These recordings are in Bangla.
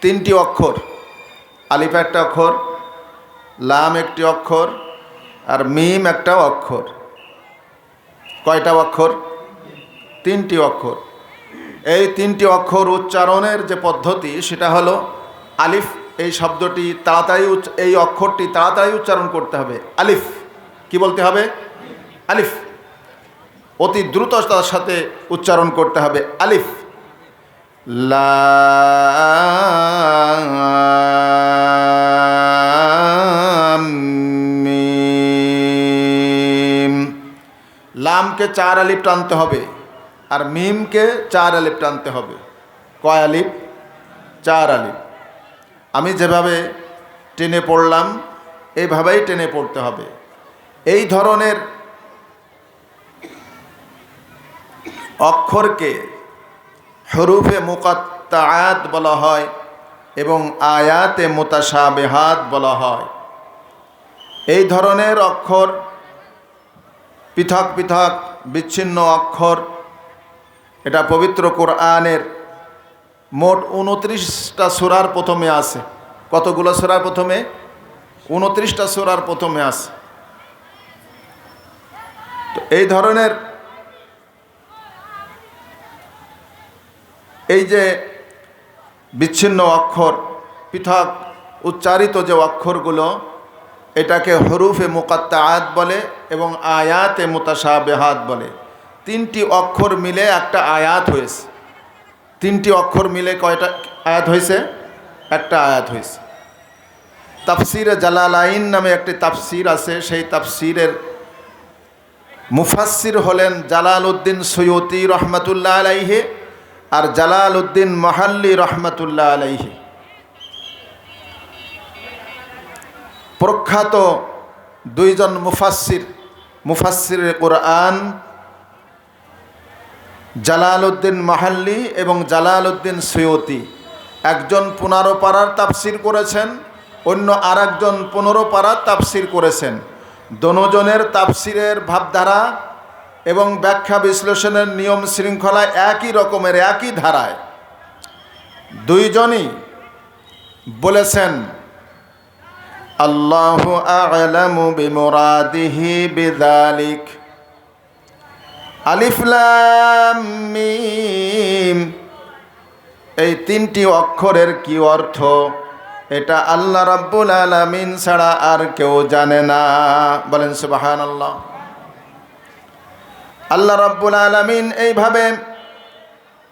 তিনটি অক্ষর, আলিফ একটা অক্ষর, লাম একটি অক্ষর, আর মিম একটা অক্ষর। কয়টা অক্ষর? তিনটি অক্ষর। এই তিনটি অক্ষর উচ্চারণের যে পদ্ধতি সেটা হলো আলিফ। এই শব্দটি তাড়াতাড়ি, এই অক্ষরটি তাড়াতাড়ি উচ্চারণ করতে হবে। আলিফ কি বলতে হবে? আলিফ। অতি দ্রুততার সাথে উচ্চারণ করতে হবে আলিফ। লাম মিম। লামকে 4 আলিফ টানতে হবে আর মিমকে 4 আলিফ টানতে হবে। কয় আলিফ? 4 আলিফ। আমি যেভাবে টেনে পড়লাম এইভাবেই টেনে পড়তে হবে। এই ধরনের অক্ষরকে হরুফে মুকাত্তাআত বলা হয় এবং আয়াতে মুতাশাবিহাত বলা হয়। এই ধরনের অক্ষর পৃথক পৃথক বিচ্ছিন্ন অক্ষর, এটা পবিত্র কোরআনের মোট 29টা সূরার প্রথমে আছে। কতগুলো সূরার প্রথমে? 29টা সূরার প্রথমে আছে। তো এই ধরনের এই যে বিচ্ছিন্ন অক্ষর, পৃথক উচ্চারিত যে অক্ষরগুলো, এটাকে হরুফে মুকাত্তাআত বলে এবং আয়াতে মুতাশাবিহাত বলে। 3টি অক্ষর মিলে একটা আয়াত হয়েছে। 3টি অক্ষর মিলে কয়টা আয়াত হয়েছে? একটা আয়াত হয়েছে। তাফসিরে জালালাইন নামে একটি তাফসির আছে। সেই তাফসিরের মুফাসসির হলেন জালালউদ্দিন সুয়ুতি রহমাতুল্লাহ আলাইহি আর জালালউদ্দিন মাহাল্লি রহমাতুল্লাহ আলাইহি। প্রখ্যাত দুইজন মুফাসসিরে কোরআন, জালালউদ্দিন মাহাল্লি এবং জালালউদ্দিন সুয়ুতি। একজন 15 পারার তাফসির করেছেন, অন্য আরেকজন 15 পারার তাফসির করেছেন। দোনোজনের তাফসিরের ভাবধারা এবং ব্যাখ্যা বিশ্লেষণের নিয়ম শৃঙ্খলা একই রকমের, একই ধারায়। দুইজনই বলেছেন আল্লাহু আ'লামু বিমুরাদিহি বিযালিক। আলিফ লাম মিম, এই 3টি অক্ষরের কি অর্থ এটা আল্লাহ রাব্বুল আলামিন ছাড়া আর কেউ জানে না। বলেন সুবহানাল্লাহ। আল্লাহ রাব্বুল আলামিন এইভাবে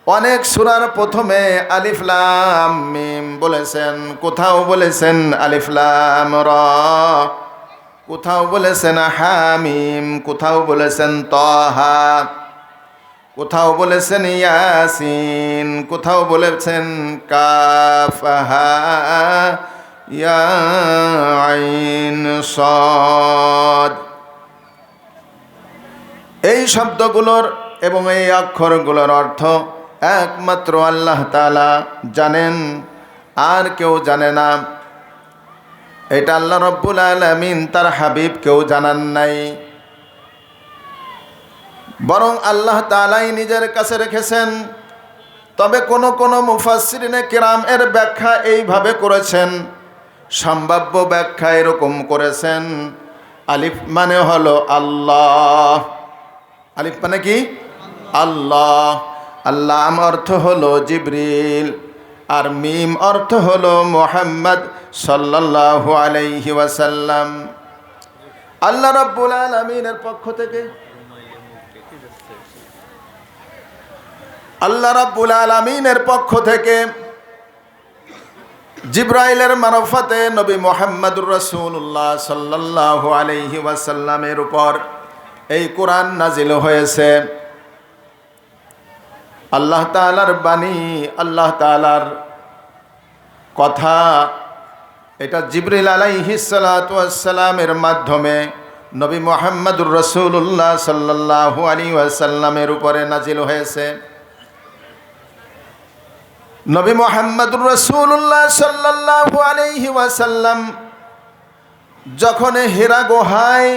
অনেক সূরার প্রথমে আলিফ লাম মিম বলেছেন। কোথাও বলেছেন আলিফ লাম রা, কোথাও বলেছেন হামিম, কোথাও বলেছেন তাহা, কোথাও বলেছেন ইয়াসিন, কোথাও বলেছেন কাফ হা ইয়া আইন সাদ। এই শব্দগুলোর এবং এই অক্ষরগুলোর অর্থ একমাত্র আল্লাহ তাআলা জানেন, আর কেউ জানে না। এটা আল্লাহ রাব্বুল আলামিন তার হাবিবকেও জানান নাই, বরং আল্লাহ তাআলাই নিজের কাছে রেখেছেন। তবে কোন মুফাসসিরিনে কিরাম এর ব্যাখ্যা এইভাবে করেছেন, সম্ভাব্য ব্যাখ্যা এরকম করেছেন, আলিফ মানে হলো আল্লাহ। আলিফ মানে কি? আল্লাহ। আল্লাহ অর্থ হলো জিবরিল, আর মিম অর্থ হলো মুহাম্মদ সাল্লাল্লাহু আলাইহি ওয়াসাল্লাম। আল্লাহ রাব্বুল আলামিনের পক্ষ থেকে, আল্লাহ রাব্বুল আলামিনের পক্ষ থেকে জিবরাইলের মারফতে নবী মুহাম্মদুর রাসূলুল্লাহ সাল্লাল্লাহু আলাইহি ওয়াসাল্লামের উপর এই কোরআন নাজিল হয়েছে। আল্লাহ তাআলার বাণী, আল্লাহ তাআলার কথা, এটা জিবরিল আলাইহিস সালাতু ওয়াস সালামের মাধ্যমে নবী মুহাম্মদুর রাসূলুল্লাহ সাল্লাল্লাহু আলাইহি ওয়াসাল্লামের উপরে নাজিল হয়েছে। নবী মুহাম্মদুর রাসূলুল্লাহ সাল্লাল্লাহু আলাইহি ওয়াসাল্লাম যখন হিরা গুহায়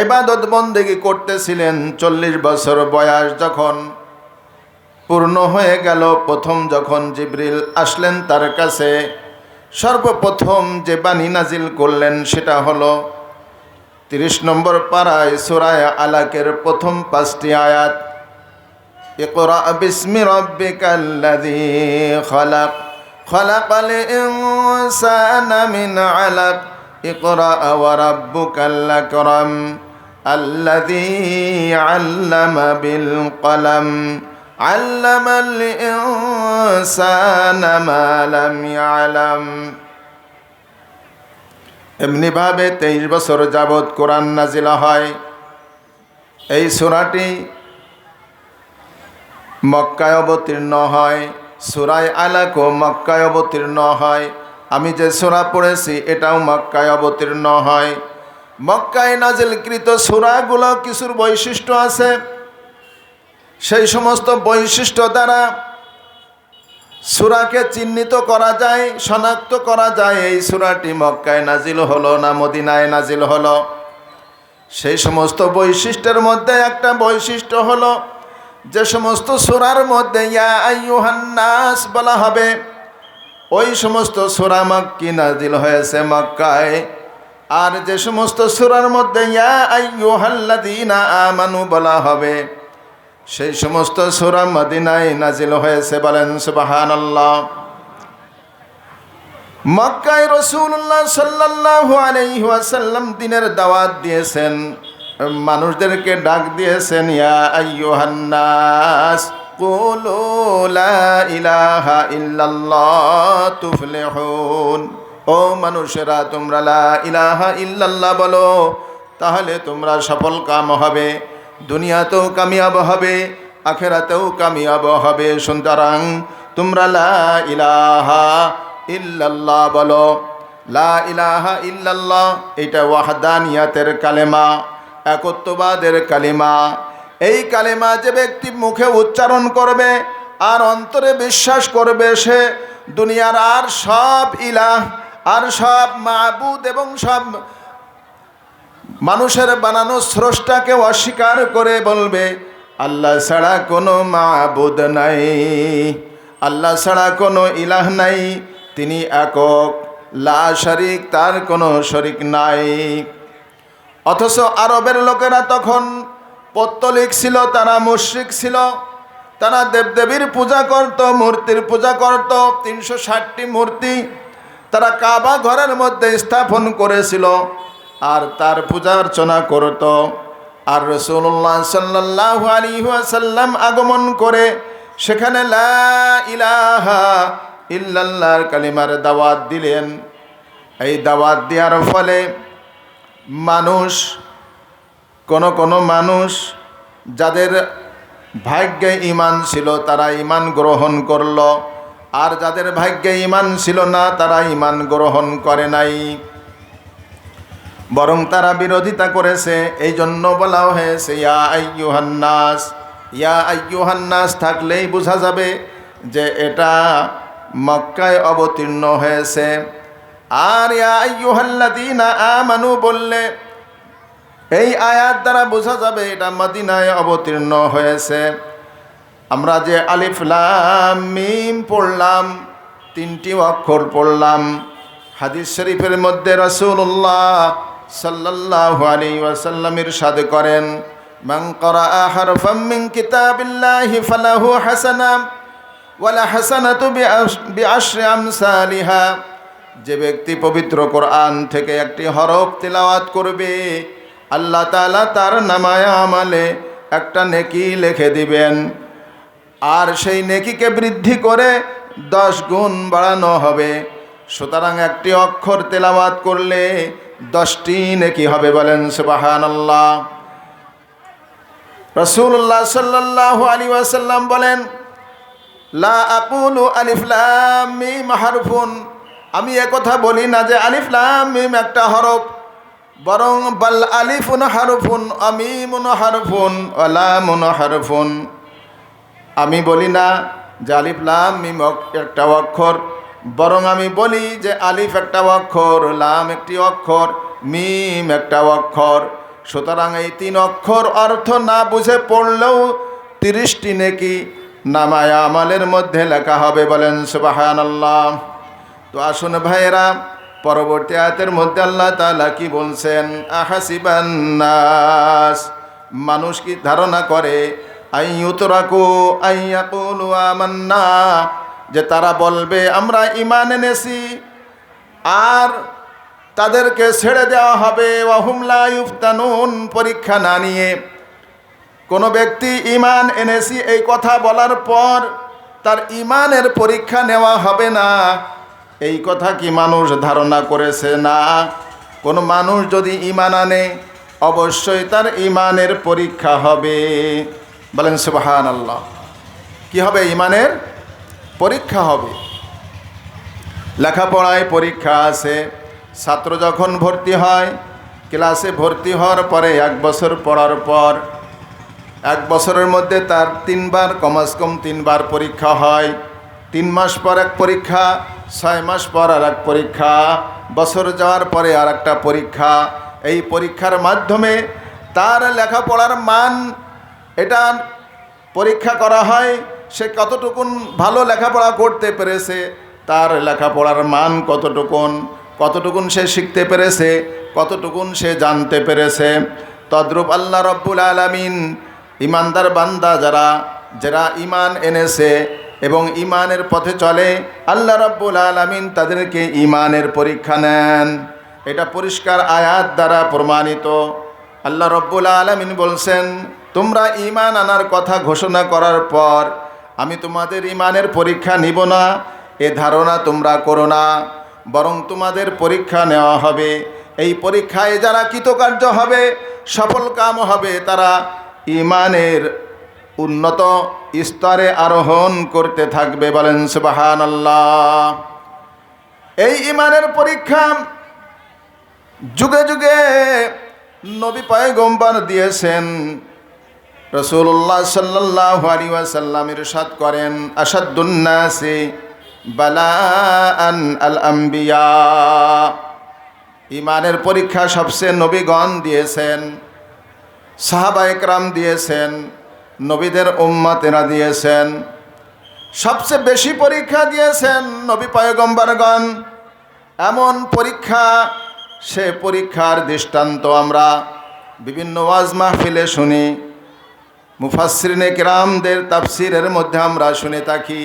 ইবাদত বন্দেগী করতেছিলেন, 40 বছর বয়স যখন, পূর্ণ হয়ে গেল। প্রথম যখন জিবরিল আসলেন তার কাছে, সর্বপ্রথম যে বাণী নাজিল করলেন সেটা হলো 30 নম্বর পারায় সূরা আলাকের প্রথম 5টি আয়াত। ইকরা বিসমি রাব্বিকাল্লাযী খালাক খালাকাল ইনসানা মিন আলাক ইকরা ওয়া রাব্বুকাল আকরাম আল্লাযী আল্লামা বিল কলম আল্লামাল ইনসানা মা লাম ইয়ালাম। এমনিভাবে 23 বছর যাবৎ কোরআন নাজিল হয়। এই সূরাটি মক্কায় অবতীর্ণ হয়। সূরা আলাকও মক্কায় অবতীর্ণ হয়। আমি যে সূরা পড়েছি এটাও মক্কায় অবতীর্ণ হয়। মক্কায় নাজিলকৃত সূরাগুলো কিছুর বৈশিষ্ট্য আছে। সেই সমস্ত বৈশিষ্ট্য দ্বারা সূরাকে চিহ্নিত করা যায়, শনাক্ত করা যায় এই সূরাটি মক্কায় নাজিল হলো না মদিনায় নাজিল হলো। সেই সমস্ত বৈশিষ্ট্যের মধ্যে একটা বৈশিষ্ট্য হলো, যে সমস্ত সূরার মধ্যে ইয়া আইয়ুহান নাস বলা হবে, ওই সমস্ত সূরা মক্কি নাজিল হয়েছে মক্কায়। আর যে সমস্ত সূরার মধ্যে ইয়া আইয়ুহাল্লাযীনা আমানু বলা হবে, সেই সমস্ত সূরা মদিনায় নাজিল হয়েছে। বলেন সুবহানাল্লাহ। মক্কায় রাসূলুল্লাহ সাল্লাল্লাহু আলাইহি ওয়াসাল্লাম দ্বীনের দাওয়াত দিয়েছেন, মানুষদেরকে ডাক দিয়েছেন, ইয়া আইয়ুহান নাস কুলু লা ইলাহা ইল্লাল্লাহ তুফলিহুন। ও মানুষেরা, তোমরা লা ইলাহা ইল্লাল্লাহ বলো, তাহলে তোমরা সফল কাম হবে, দুনিয়াতেও কামিয়াব হবে, আখিরাতেও কামিয়াব হবে। সুতরাং তোমরা লা ইলাহা ইল্লাল্লাহ বলো। লা ইলাহা ইল্লাল্লাহ এটা ওয়াহদানিয়াতের কালেমা, একত্ববাদের কালিমা। এই কালেমা যে ব্যক্তি মুখে উচ্চারণ করবে আর অন্তরে বিশ্বাস করবে, সে দুনিয়ার আর সব ইলাহ, আর সব মাবুদ এবং সব মানুষের বানানো স্রষ্টাকে অস্বীকার করে বলবে আল্লাহ ছাড়া কোনো মাবুদ নাই, আল্লাহ ছাড়া কোনো ইলাহ নাই, তিনি একক, লা শারিক, তার কোনো শরিক নাই। অথচ আরবের লোকেরা তখন পৌত্তলিক ছিল, তারা মুশরিক ছিল, তারা দেবদেবীর পূজা করত, মূর্তির পূজা করত। 360টি মূর্তি তারা কাবা ঘরের মধ্যে স্থাপন করেছিল আর তার পূজা অর্চনা করত। আর রাসূলুল্লাহ সাল্লাল্লাহু আলাইহি ওয়াসাল্লাম আগমন করে সেখানে লা ইলাহা ইল্লাল্লাহর কালিমার দাওয়াত দিলেন। এই দাওয়াত দেওয়ার ফলে মানুষ, কোনো মানুষ যাদের ভাগ্যে ঈমান ছিল তারা ঈমান গ্রহণ করল, আর যাদের ভাগ্যে ঈমান ছিল না তারা ঈমান গ্রহণ করে নাই, বরং তারা বিরোধিতা করেছে। এই জন্য বলা হয়েছে ইয়া আইয়ুহান নাস। ইয়া আইয়ুহান নাস থাকলেই বোঝা যাবে যে এটা মক্কায় অবতীর্ণ হয়েছে। আর ইয়া আইয়ুহাল্লাযীনা আমানু বললে এই আয়াত দ্বারা বোঝা যাবে এটা মদিনায় অবতীর্ণ হয়েছে। আমরা যে আলিফ লাম মিম পড়লাম, 3টি অক্ষর পড়লাম, হাদিস শরীফের মধ্যে রাসূলুল্লাহ সাল্লাল্লাহু আলাইহি ওয়াসাল্লাম ইরশাদ করেন, মান ক্বারাআ হারফাম মিন কিতাবিল্লাহি ফালাহু হাসানা ওয়ালা হাসানাতু বিআশরি আমসালিহা। যে ব্যক্তি পবিত্র কোরআন থেকে একটি হরফ তিলাওয়াত করবে, আল্লাহ তাআলা তার নামায়ে আমালে একটা নেকি লিখে দিবেন, আর সেই নেকিকে বৃদ্ধি করে 10 গুণ বাড়ানো হবে। সুতরাং একটি অক্ষর তেলাওয়াত করলে 10টি নেকি হবে। বলেন সুবহানাল্লাহ। রাসূলুল্লাহ সাল্লাল্লাহু আলাইহি ওয়াসাল্লাম বলেন, লা আকুলু আলিফ লাম মিম হারফুন, আমি একথা বলি না যে আলিফ লাম মিম একটা হরফ, বরং বাল আলিফুন হারফুন আমিমুন হারফুন ওয়া লামুন হারফুন। আমি বলি না যে আলিফ লাম মিম একটা অক্ষর, বরং আমি বলি যে আলিফ একটা অক্ষর, লাম একটি অক্ষর, মিম একটা অক্ষর। সুতরাং এই 3 অক্ষর অর্থ না বুঝে পড়লেও 30টি নেকি, নামায়া আমালের মধ্যে লেখা হবে। বলেন সুবহানাল্লাহ। তো আসুন ভাইয়েরা, পরবর্তী আয়াতের মধ্যে আল্লাহ তাআলা কি বলছেন? আহাসিবান নাস, মানুষ কি ধারণা করে আইয়ুতরাকু আইয়াকুলু আমান্না, যে তারা বলবে আমরা ঈমান এনেছি আর তাদেরকে ছেড়ে দেওয়া হবে। ওয়াহুম লা ইফতানুন, পরীক্ষা না নিয়ে। কোনো ব্যক্তি ঈমান এনেছি এই কথা বলার পর তার ঈমানের পরীক্ষা নেওয়া হবে না, এই কথা কি মানুষ ধারণা করেছে? না, কোনো মানুষ যদি ঈমান আনে অবশ্যই তার ঈমানের পরীক্ষা হবে। বলেন সুবহানাল্লাহ। কি হবে? ঈমানের পরীক্ষা হবে। লেখাপড়ায় পরীক্ষা আছে। ছাত্র যখন ভর্তি হয়, ক্লাসে ভর্তি হওয়ার পরে 1 বছর পড়ার পর 1 বছরের মধ্যে তার 3 বার, কমাস কম 3 বার পরীক্ষা হয়। 3 মাস পর এক পরীক্ষা, 6 মাস পর আর এক পরীক্ষা, বছর যাওয়ার পরে আর একটা পরীক্ষা। এই পরীক্ষার মাধ্যমে তার লেখাপড়ার মান এটা পরীক্ষা করা হয়। সে কতটুকুন ভালো লেখাপড়া করতে পেরেছে, তার লেখাপড়ার মান কতটুকুন সে শিখতে পেরেছে, কতটুকুন সে জানতে পেরেছে। তদ্রূপ আল্লাহ রব্বুল আলামিন ইমানদার বান্দা যারা ঈমান এনেছে এবং ঈমানের পথে চলে, আল্লাহ রব্বুল আলামিন তাদেরকে ঈমানের পরীক্ষা নেন। এটা পরিষ্কার আয়াত দ্বারা প্রমাণিত। আল্লাহ রব্বুল আলামিন বলছেন, তোমরা ঈমান আনার কথা ঘোষণা করার পর আমি তোমাদের ঈমানের পরীক্ষা নিব না, এ ধারণা তোমরা করো না, বরং তোমাদের পরীক্ষা নেওয়া হবে। এই পরীক্ষায় যারা কৃতকার্য হবে, সফল কাম হবে, তারা ঈমানের উন্নত স্তরে আরোহণ করতে থাকবে। বলেন সুবহানাল্লাহ। এই ঈমানের পরীক্ষা যুগে যুগে নবী পয়গম্বর দিয়েছেন। রাসূলুল্লাহ সাল্লাল্লাহু আলাইহি ওয়াসাল্লাম ইরশাদ করেন, আশাদ্দুন নাসি বালাআন আল আম্বিয়া। ঈমানের পরীক্ষা সবচেয়ে নবীগণ দিয়েছেন, সাহাবায়ে কেরাম দিয়েছেন, নবীদের উম্মতেরা দিয়েছেন। সবচেয়ে বেশি পরীক্ষা দিয়েছেন নবী পয়গম্বরগণ। এমন পরীক্ষা, সে পরীক্ষার দৃষ্টান্ত আমরা বিভিন্ন ওয়াজ মাহফিলে শুনি, মুফাসসিরিনে কেরামদের তাফসিরের মধ্যে আমরা শুনে থাকি,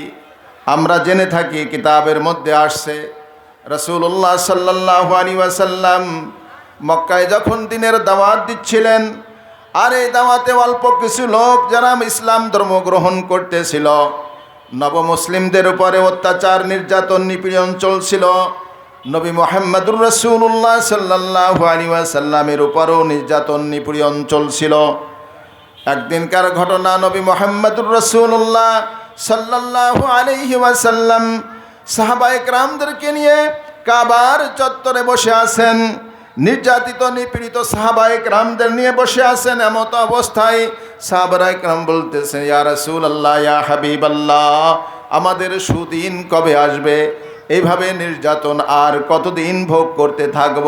আমরা জেনে থাকি, কিতাবের মধ্যে আসছে। রাসূলুল্লাহ সাল্লাল্লাহু আলাইহি ওয়াসাল্লাম মক্কায় যখন দিনের দাওয়াত দিচ্ছিলেন, আর এই দাওয়াতে অল্প কিছু লোক যারা ইসলাম ধর্ম গ্রহণ করতেছিল, নবমুসলিমদের উপরে অত্যাচার, নির্যাতন, নিপীড়ন চলছিল। নবী মুহাম্মদুর রাসূলুল্লাহ সাল্লাল্লাহু আলাইহি ওয়াসাল্লামের উপরও নির্যাতন, নিপীড়ন চলছিল। একদিনকার ঘটনা, নবী মুহাম্মদুর রাসূলুল্লাহ সাল্লাল্লাহু আলাইহি ওয়াসাল্লাম সাহাবায়ে কেরামদেরকে নিয়ে কাবার চত্বরে বসে আছেন। নির্যাতিত, নিপীড়িত সাহাবায়ে কেরামদের নিয়ে বসে আছেন। এমত অবস্থায় সাহাবায়ে কেরাম বলতেছেন, ইয়া রাসূলুল্লাহ, ইয়া হাবিবাল্লাহ, আমাদের সুদিন কবে আসবে? এইভাবে নির্যাতন আর কতদিন ভোগ করতে থাকব?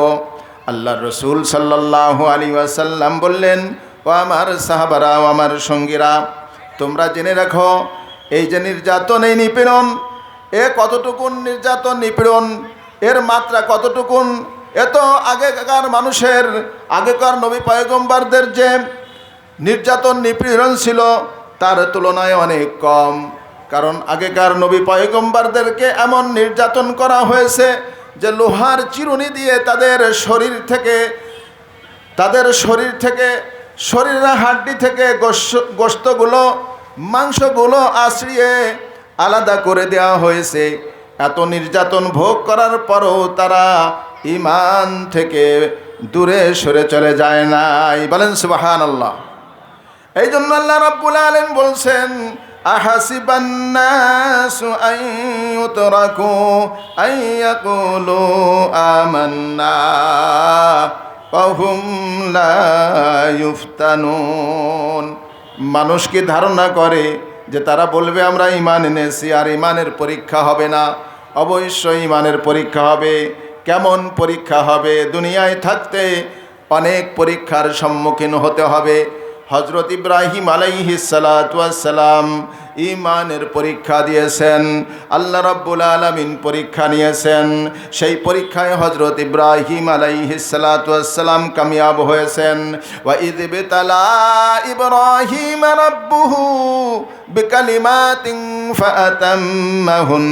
আল্লাহর রাসূল সাল্লাল্লাহু আলাইহি ওয়াসাল্লাম বললেন, ও আমার সাহাবারা, ও আমার সঙ্গীরা, তোমরা জেনে রাখো, এই যে নির্যাতন, এই নিপীড়ন, এ কতটুকুন নির্যাতন, নিপীড়ন, এর মাত্রা কতটুকুন? এ তো আগেকার মানুষের, আগেকার নবী পয়গম্বরদের যে নির্যাতন, নিপীড়ন ছিল তার তুলনায় অনেক কম। কারণ আগেকার নবী পয়গম্বরদেরকে এমন নির্যাতন করা হয়েছে যে লোহার চিরুনি দিয়ে তাদের শরীর থেকে শরীরের হাড্ডি থেকে গোশতগুলো, মাংসগুলো আশ্রিয়ে আলাদা করে দেওয়া হয়েছে। এত নির্যাতন ভোগ করার পরও তারা ঈমান থেকে দূরে সরে চলে যায় নাই। বলেন সুবহানাল্লাহ। এই জন্য আল্লাহ রাব্বুল আলামিন বলছেন, আহাসিবান নাসু আন ইউতরাকু আন ইয়াকুলু আমান্না ওয়া হুম লা ইফতানুন। মানুষ কি ধারণা করে যে তারা বলবে আমরা ঈমান এনেছি আর ঈমানের পরীক্ষা হবে না? অবশ্যই ঈমানের পরীক্ষা হবে। কেমন পরীক্ষা হবে? দুনিয়ায় থাকতে অনেক পরীক্ষার সম্মুখীন হতে হবে। হযরত ইব্রাহিম আলাইহিস সালাতু ওয়াস সালাম ঈমানের পরীক্ষা দিয়েছেন, আল্লাহ রাব্বুল আলামিন পরীক্ষা নিয়েছেন। সেই পরীক্ষায় হযরত ইব্রাহিম আলাইহিস সালাতু ওয়াস সালাম কামিয়াব হয়েছেন। ওয়া ইয বিতালা ইব্রাহিম রাব্বুহু বিকালিমাতিন ফাআতাম্মাহুন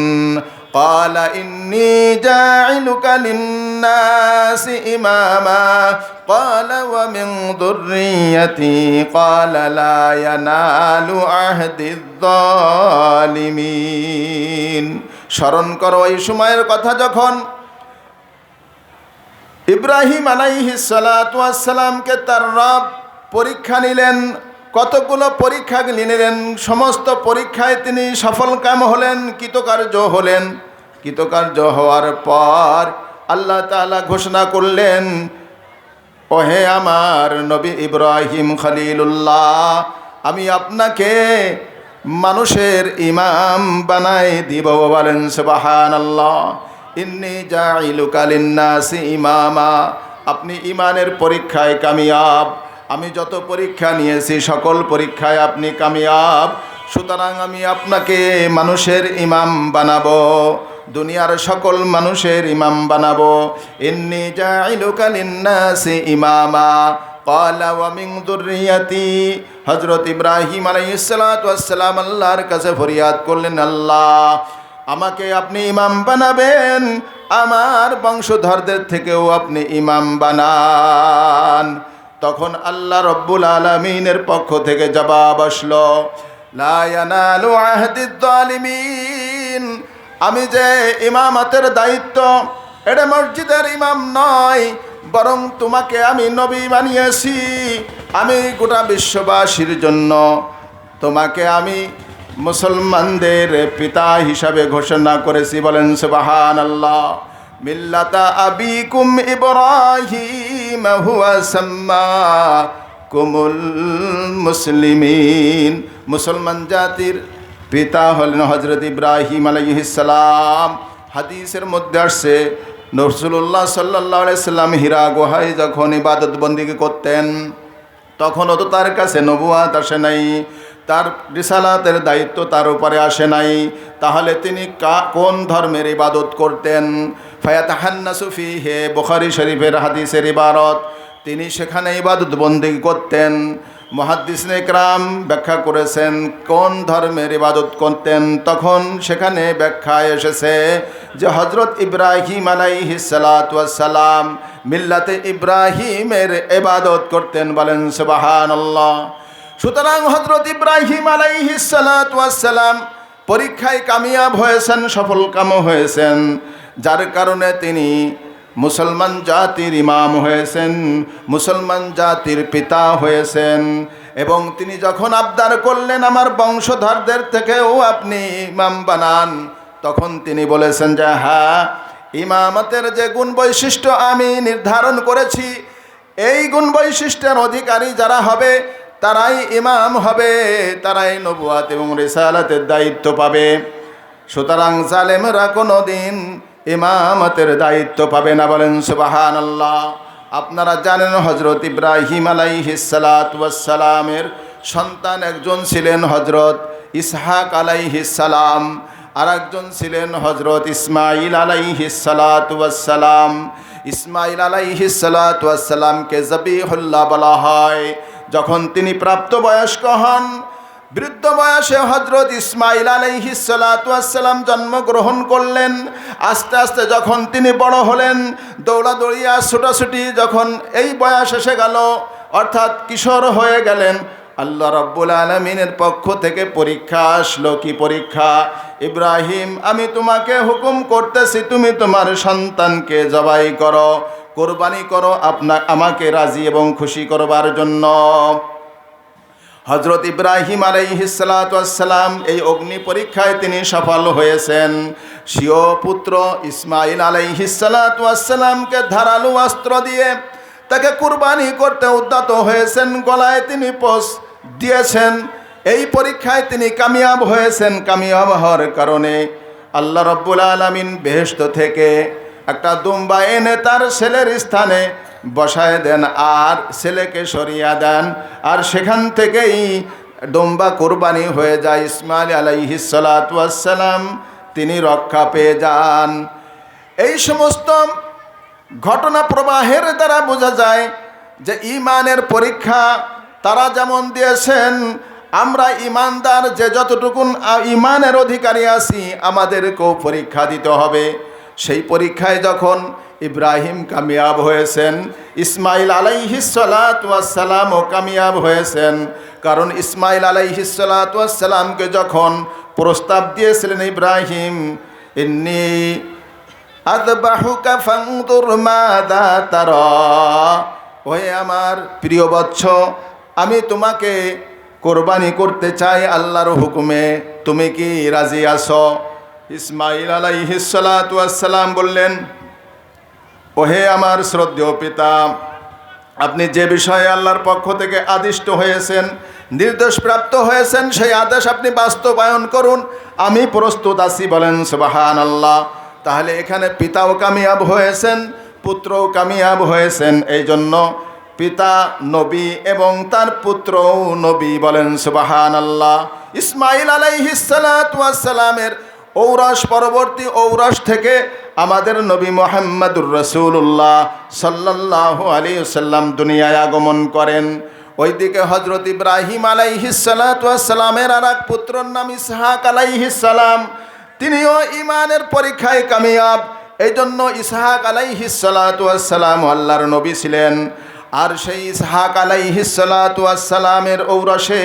قال إني جاعلك للناس إماما قال ومن ذريتي قال لا ينال عهد الظالمين। স্মরণ করো এই সময়ের কথা, যখন ইব্রাহিম আলাইহিস সালাতু ওয়াস সালামকে তার রব পরীক্ষা নিলেন। কতগুলো পরীক্ষা নিলেন, সমস্ত পরীক্ষায় তিনি সফলকাম হলেন, কৃতকার্য হলেন। কৃতকার্য হওয়ার পর আল্লাহ তাআলা ঘোষণা করলেন, ওহে আমার নবী ইব্রাহিম খলিলুল্লাহ, আমি আপনাকে মানুষের ইমাম বানাই দিব। বলেন সুবহানাল্লাহ। ইন্নী জাইলুকা লিন্নাসি ইমামা, আপনি ইমানের পরীক্ষায় কামিয়াব। আমি যত পরীক্ষা নিয়েছি সকল পরীক্ষায় আপনি কামিয়াব, সুতরাং আমি আপনাকে মানুষের ইমাম বানাবো, দুনিয়ার সকল মানুষের ইমাম বানাবো। ইন্নী জাইলুকা লিন্নাসি ইমামা ক্বালা ওয়া মিন যুররিয়াতি। হযরত ইব্রাহিম আলাইহিস সালাতু ওয়াস সালাম আল্লাহর কাছে ফরিয়াদ করলেন, আল্লাহ আমাকে আপনি ইমাম বানাবেন, আমার বংশধরদের থেকেও আপনি ইমাম বানান। তখন আল্লাহ রব্বুল আলামিনের পক্ষ থেকে জবাব আসলো, লা ইয়ানালু আহদিদ যালিমিন। আমি যে ইমামতের দায়িত্ব, এটা মসজিদের ইমাম নয়, বরং তোমাকে আমি নবী বানিয়েছি। আমি গোটা বিশ্ববাসীর জন্য তোমাকে আমি মুসলমানদের পিতা হিসাবে ঘোষণা করেছি। বলেন সুবহানাল্লাহ। মিল্লাতা আবিকুম ইব্রাহিম হুয়া সাম্মাকুমুল মুসলিমিন। মুসলমান জাতির পিতা হলেন হযরত ইব্রাহিম আলাইহিস সালাম। হাদিসের মধ্যে আসছে, রাসূলুল্লাহ সাল্লাল্লাহু আলাইহি সাল্লাম হীরা গুহায় যখন ইবাদত বন্দেগী করতেন, তখনও তো তার কাছে নবুয়াত আসে নাই, তার রিসালাতের দায়িত্ব তার উপরে আসে নাই। তাহলে তিনি কোন ধর্মের ইবাদত করতেন? ফায়াতাহান্নাসু ফীহি, বুখারী শরীফের হাদিসের ইবারত। তিনি সেখানে ইবাদত বন্দেগী করতেন। মুহাদ্দিসিনে ইকরাম ব্যাখ্যা করেছেন কোন ধর্মের ইবাদত করতেন। তখন সেখানে ব্যাখ্যায় এসেছে যে হযরত ইব্রাহিম আলাইহিস সালাতু ওয়াস সালাম মিল্লাতে ইব্রাহিমের ইবাদত করতেন। বলেন সুবহানাল্লাহ। সুতরাং হযরত ইব্রাহিম আলাইহিস সালাতু ওয়াস সালাম পরীক্ষায় কামিয়াব হয়েছেন, সফলকাম হয়েছেন, যার কারণে তিনি মুসলমান জাতির ইমাম হয়েছেন, মুসলমান জাতির পিতা হয়েছেন। এবং তিনি যখন আবদার করলেন আমার বংশধরদের থেকেও আপনি ইমাম বানান, তখন তিনি বলেছেন যে হ্যাঁ, ইমামতের যে গুণ বৈশিষ্ট্য আমি নির্ধারণ করেছি, এই গুণ বৈশিষ্ট্যের অধিকারী যারা হবে তারাই ইমাম হবে, তারাই নবুয়াত এবং রিসালাতের দায়িত্ব পাবে। সুতরাং জালেমরা কোনো দিন ইমামতের দায়িত্ব পাবে না। বলেন সুবহানাল্লাহ। আপনারা জানেন হযরত ইব্রাহিম আলাইহিস সালাতু ওয়াস সালামের সন্তান একজন ছিলেন হযরত ইসহাক আলাইহিস সালাম, আর একজন ছিলেন হযরত ইসমাঈল আলাইহিস সালাতু ওয়াস সালাম। ইসমাঈল আলাইহিস সালাতু ওয়াস সালামকে যাবিহুল্লাহ বলা হয়। যখন তিনি প্রাপ্তবয়স্ক হন, বৃদ্ধ বয়সে হযরত ইসমাঈল আলাইহিস সালাতু ওয়াস সালাম জন্মগ্রহণ করলেন। আস্তে আস্তে যখন তিনি বড় হলেন, দৌড়াদৌড়িয়া ছোটাছুটি যখন এই বয়স এসে গেল, অর্থাৎ কিশোর হয়ে গেলেন, আল্লাহ রাব্বুল আলামিনের পক্ষ থেকে পরীক্ষা আসলো। কি পরীক্ষা? ইব্রাহিম, আমি তোমাকে হুকুম করতেছি, তুমি তোমার সন্তানকে জবাই করো, কোরবানি করো, আমাকে রাজি এবং খুশি করবার জন্য। হযরত ইব্রাহিম আলাইহিস সালাতু ওয়াস সালাম এই অগ্নি পরীক্ষায় তিনি সফল হয়েছেন। স্বীয় পুত্র ইসমাঈল আলাইহিস সালাতু ওয়াস সালামকে ধারালো অস্ত্র দিয়ে তাকে কুরবানি করতে উদ্যত হয়েছেন, গলায় তিনি পোষ দিয়েছেন। এই পরীক্ষায় তিনি কামিয়াব হয়েছেন। কামিয়াব হওয়ার কারণে আল্লাহ রাব্বুল আলামিন বেহেশত থেকে একটা দুম্বা এনে তার ছেলের স্থানে বসায় দেন আর ছেলেকে সরিয়ে দেন, আর সেখান থেকেই দুম্বা কোরবানি হয়ে যায়। ইসমাইল আলাইহিস সালাতু ওয়াস সালাম তিনি রক্ষা পেয়ে যান। এই সমস্ত ঘটনা প্রবাহের দ্বারা বোঝা যায় যে ইমানের পরীক্ষা তারা যেমন দিয়েছেন, আমরা ইমানদার যে যতটুকুন ইমানের অধিকারী আছি আমাদেরকেও পরীক্ষা দিতে হবে। সেই পরীক্ষায় যখন ইব্রাহিম কামিয়াব হয়েছেন, ইসমাইল আলাইহিস সালাতু ওয়াস সালামও কামিয়াব হয়েছেন। কারণ ইসমাইল আলাইহিস সালাতু ওয়াস সালামকে যখন প্রস্তাব দিয়েছিলেন ইব্রাহিম, ইন্নী আযবাহুকা ফানজুর মাযা তারা, ওহে আমার প্রিয় বৎস, আমি তোমাকে কোরবানি করতে চাই আল্লাহর হুকুমে, তুমি কি রাজি আছো? ইসমাইল আলাইহিস সালাতু ওয়াস সালাম বললেন, ওহে আমার শ্রদ্ধেয় পিতা, আপনি যে বিষয়ে আল্লাহর পক্ষ থেকে আদিষ্ট হয়েছেন, নির্দেশ প্রাপ্ত হয়েছেন, সেই আদেশ আপনি বাস্তবায়ন করুন, আমি প্রস্তুত আছি। বলেন সুবহানাল্লাহ। তাহলে এখানে পিতাও কামিয়াব হয়েছেন, পুত্রও কামিয়াব হয়েছেন। এই জন্য পিতা নবী এবং তার পুত্রও নবী। বলেন সুবহানাল্লাহ। ইসমাইল আলাইহিস সালাতু ওয়াস সালামের ঔরস, পরবর্তী ঔরস থেকে আমাদের নবী মুহাম্মদুর রাসূলুল্লাহ সাল্লাল্লাহু আলাইহি ওয়াসাল্লাম দুনিয়ায় আগমন করেন। ওইদিকে হযরত ইব্রাহিম আলাইহিস সালাতু ওয়াস সালামের আর এক পুত্রর নাম ইসহাক আলাইহিস সালাম, তিনিও ইমানের পরীক্ষায় কামিয়াব। এই জন্য ইসহাক আলাইহিস সালাতু ওয়াস সালাম আল্লাহর নবী ছিলেন। আর সেই ইসহাক আলাইহিস সালাতু ওয়াস সালামের ঔরসে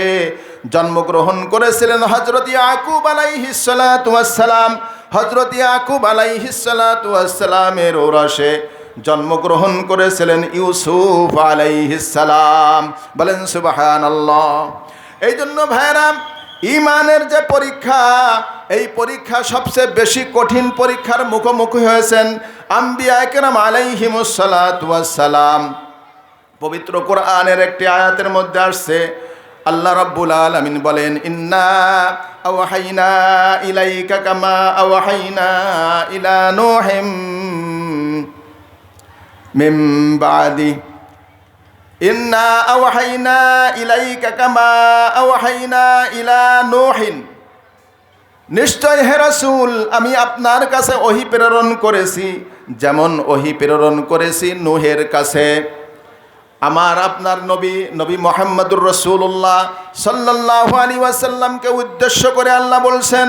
জন্মগ্রহণ করেছিলেন হযরত ইয়াকুব আলাইহিস সালাতু ওয়াস সালাম। হযরত ইয়াকুব আলাইহিস সালাতু ওয়াস সালামের ঔরসে জন্মগ্রহণ করেছিলেন ইউসুফ আলাইহিস সালাম। বলেন সুবহানাল্লাহ। এই জন্য ভাইরা, ইমানের যে পরীক্ষা, এই পরীক্ষা সবচেয়ে বেশি কঠিন পরীক্ষার মুখোমুখি হয়েছেন আম্বিয়া কেরাম আলাইহিমুস সালাতু ওয়াস সালাম। পবিত্র কোরআনের একটি আয়াতের মধ্যে আসছে, আল্লাহ রাব্বুল আলামিন বলেন, ইন্না আওহাইনা ইলাইকা কামা আওহাইনা ইলা নূহিম মিন বাদি, ইন্না আওহাইনা ইলাইকা কামা আওহাইনা ইলা নূহিন, নিশ্চয় হে রাসূল আমি আপনার কাছে ওহী প্রেরণ করেছি যেমন ওহী প্রেরণ করেছি নূহের কাছে। আমার আপনার নবী মুহাম্মদুর রাসূলুল্লাহ সাল্লাল্লাহু আলাইহি ওয়াসাল্লামকে উদ্দেশ্য করে আল্লাহ বলছেন,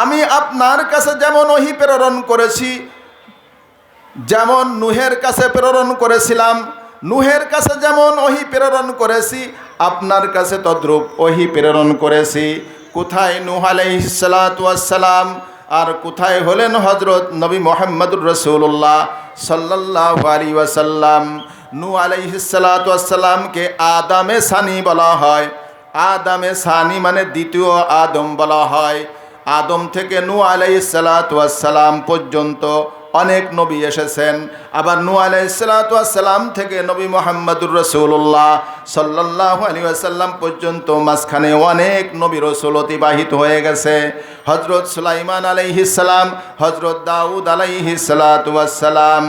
আমি আপনার কাছে যেমন ওহী প্রেরণ করেছি, যেমন নূহের কাছে প্রেরণ করেছিলাম, নূহের কাছে যেমন ওহী প্রেরণ করেছি, আপনার কাছে তদ্রূপ ওহী প্রেরণ করেছি। কোথায় নূহ আলাইহিস সালাতু ওয়াস সালাম, আর কোথায় হলেন হযরত নবী মুহাম্মদুর রাসূলুল্লাহ সাল্লাল্লাহু আলাইহি ওয়াসাল্লাম। নূহ আলাইহিস সালাতু ওয়াস সালামকে আদামে সানি বলা হয়। আদামে সানি মানে দ্বিতীয় আদম বলা হয়। আদম থেকে নূহ আলাইহিস সালাতু ওয়াস সালাম পর্যন্ত অনেক নবী এসেছেন। আবার নূহ আলাইহিস সালাতু ওয়াস সালাম থেকে নবী মুহাম্মদুর রাসূলুল্লাহ সাল্লাল্লাহু আলাইহি ওয়াসাল্লাম পর্যন্ত মাঝখানে অনেক নবী রাসূল অতিবাহিত হয়ে গেছে। হযরত সুলাইমান আলাইহিস সালাম, হযরত দাউদ আলাইহিস সালাতু ওয়াস সালাম,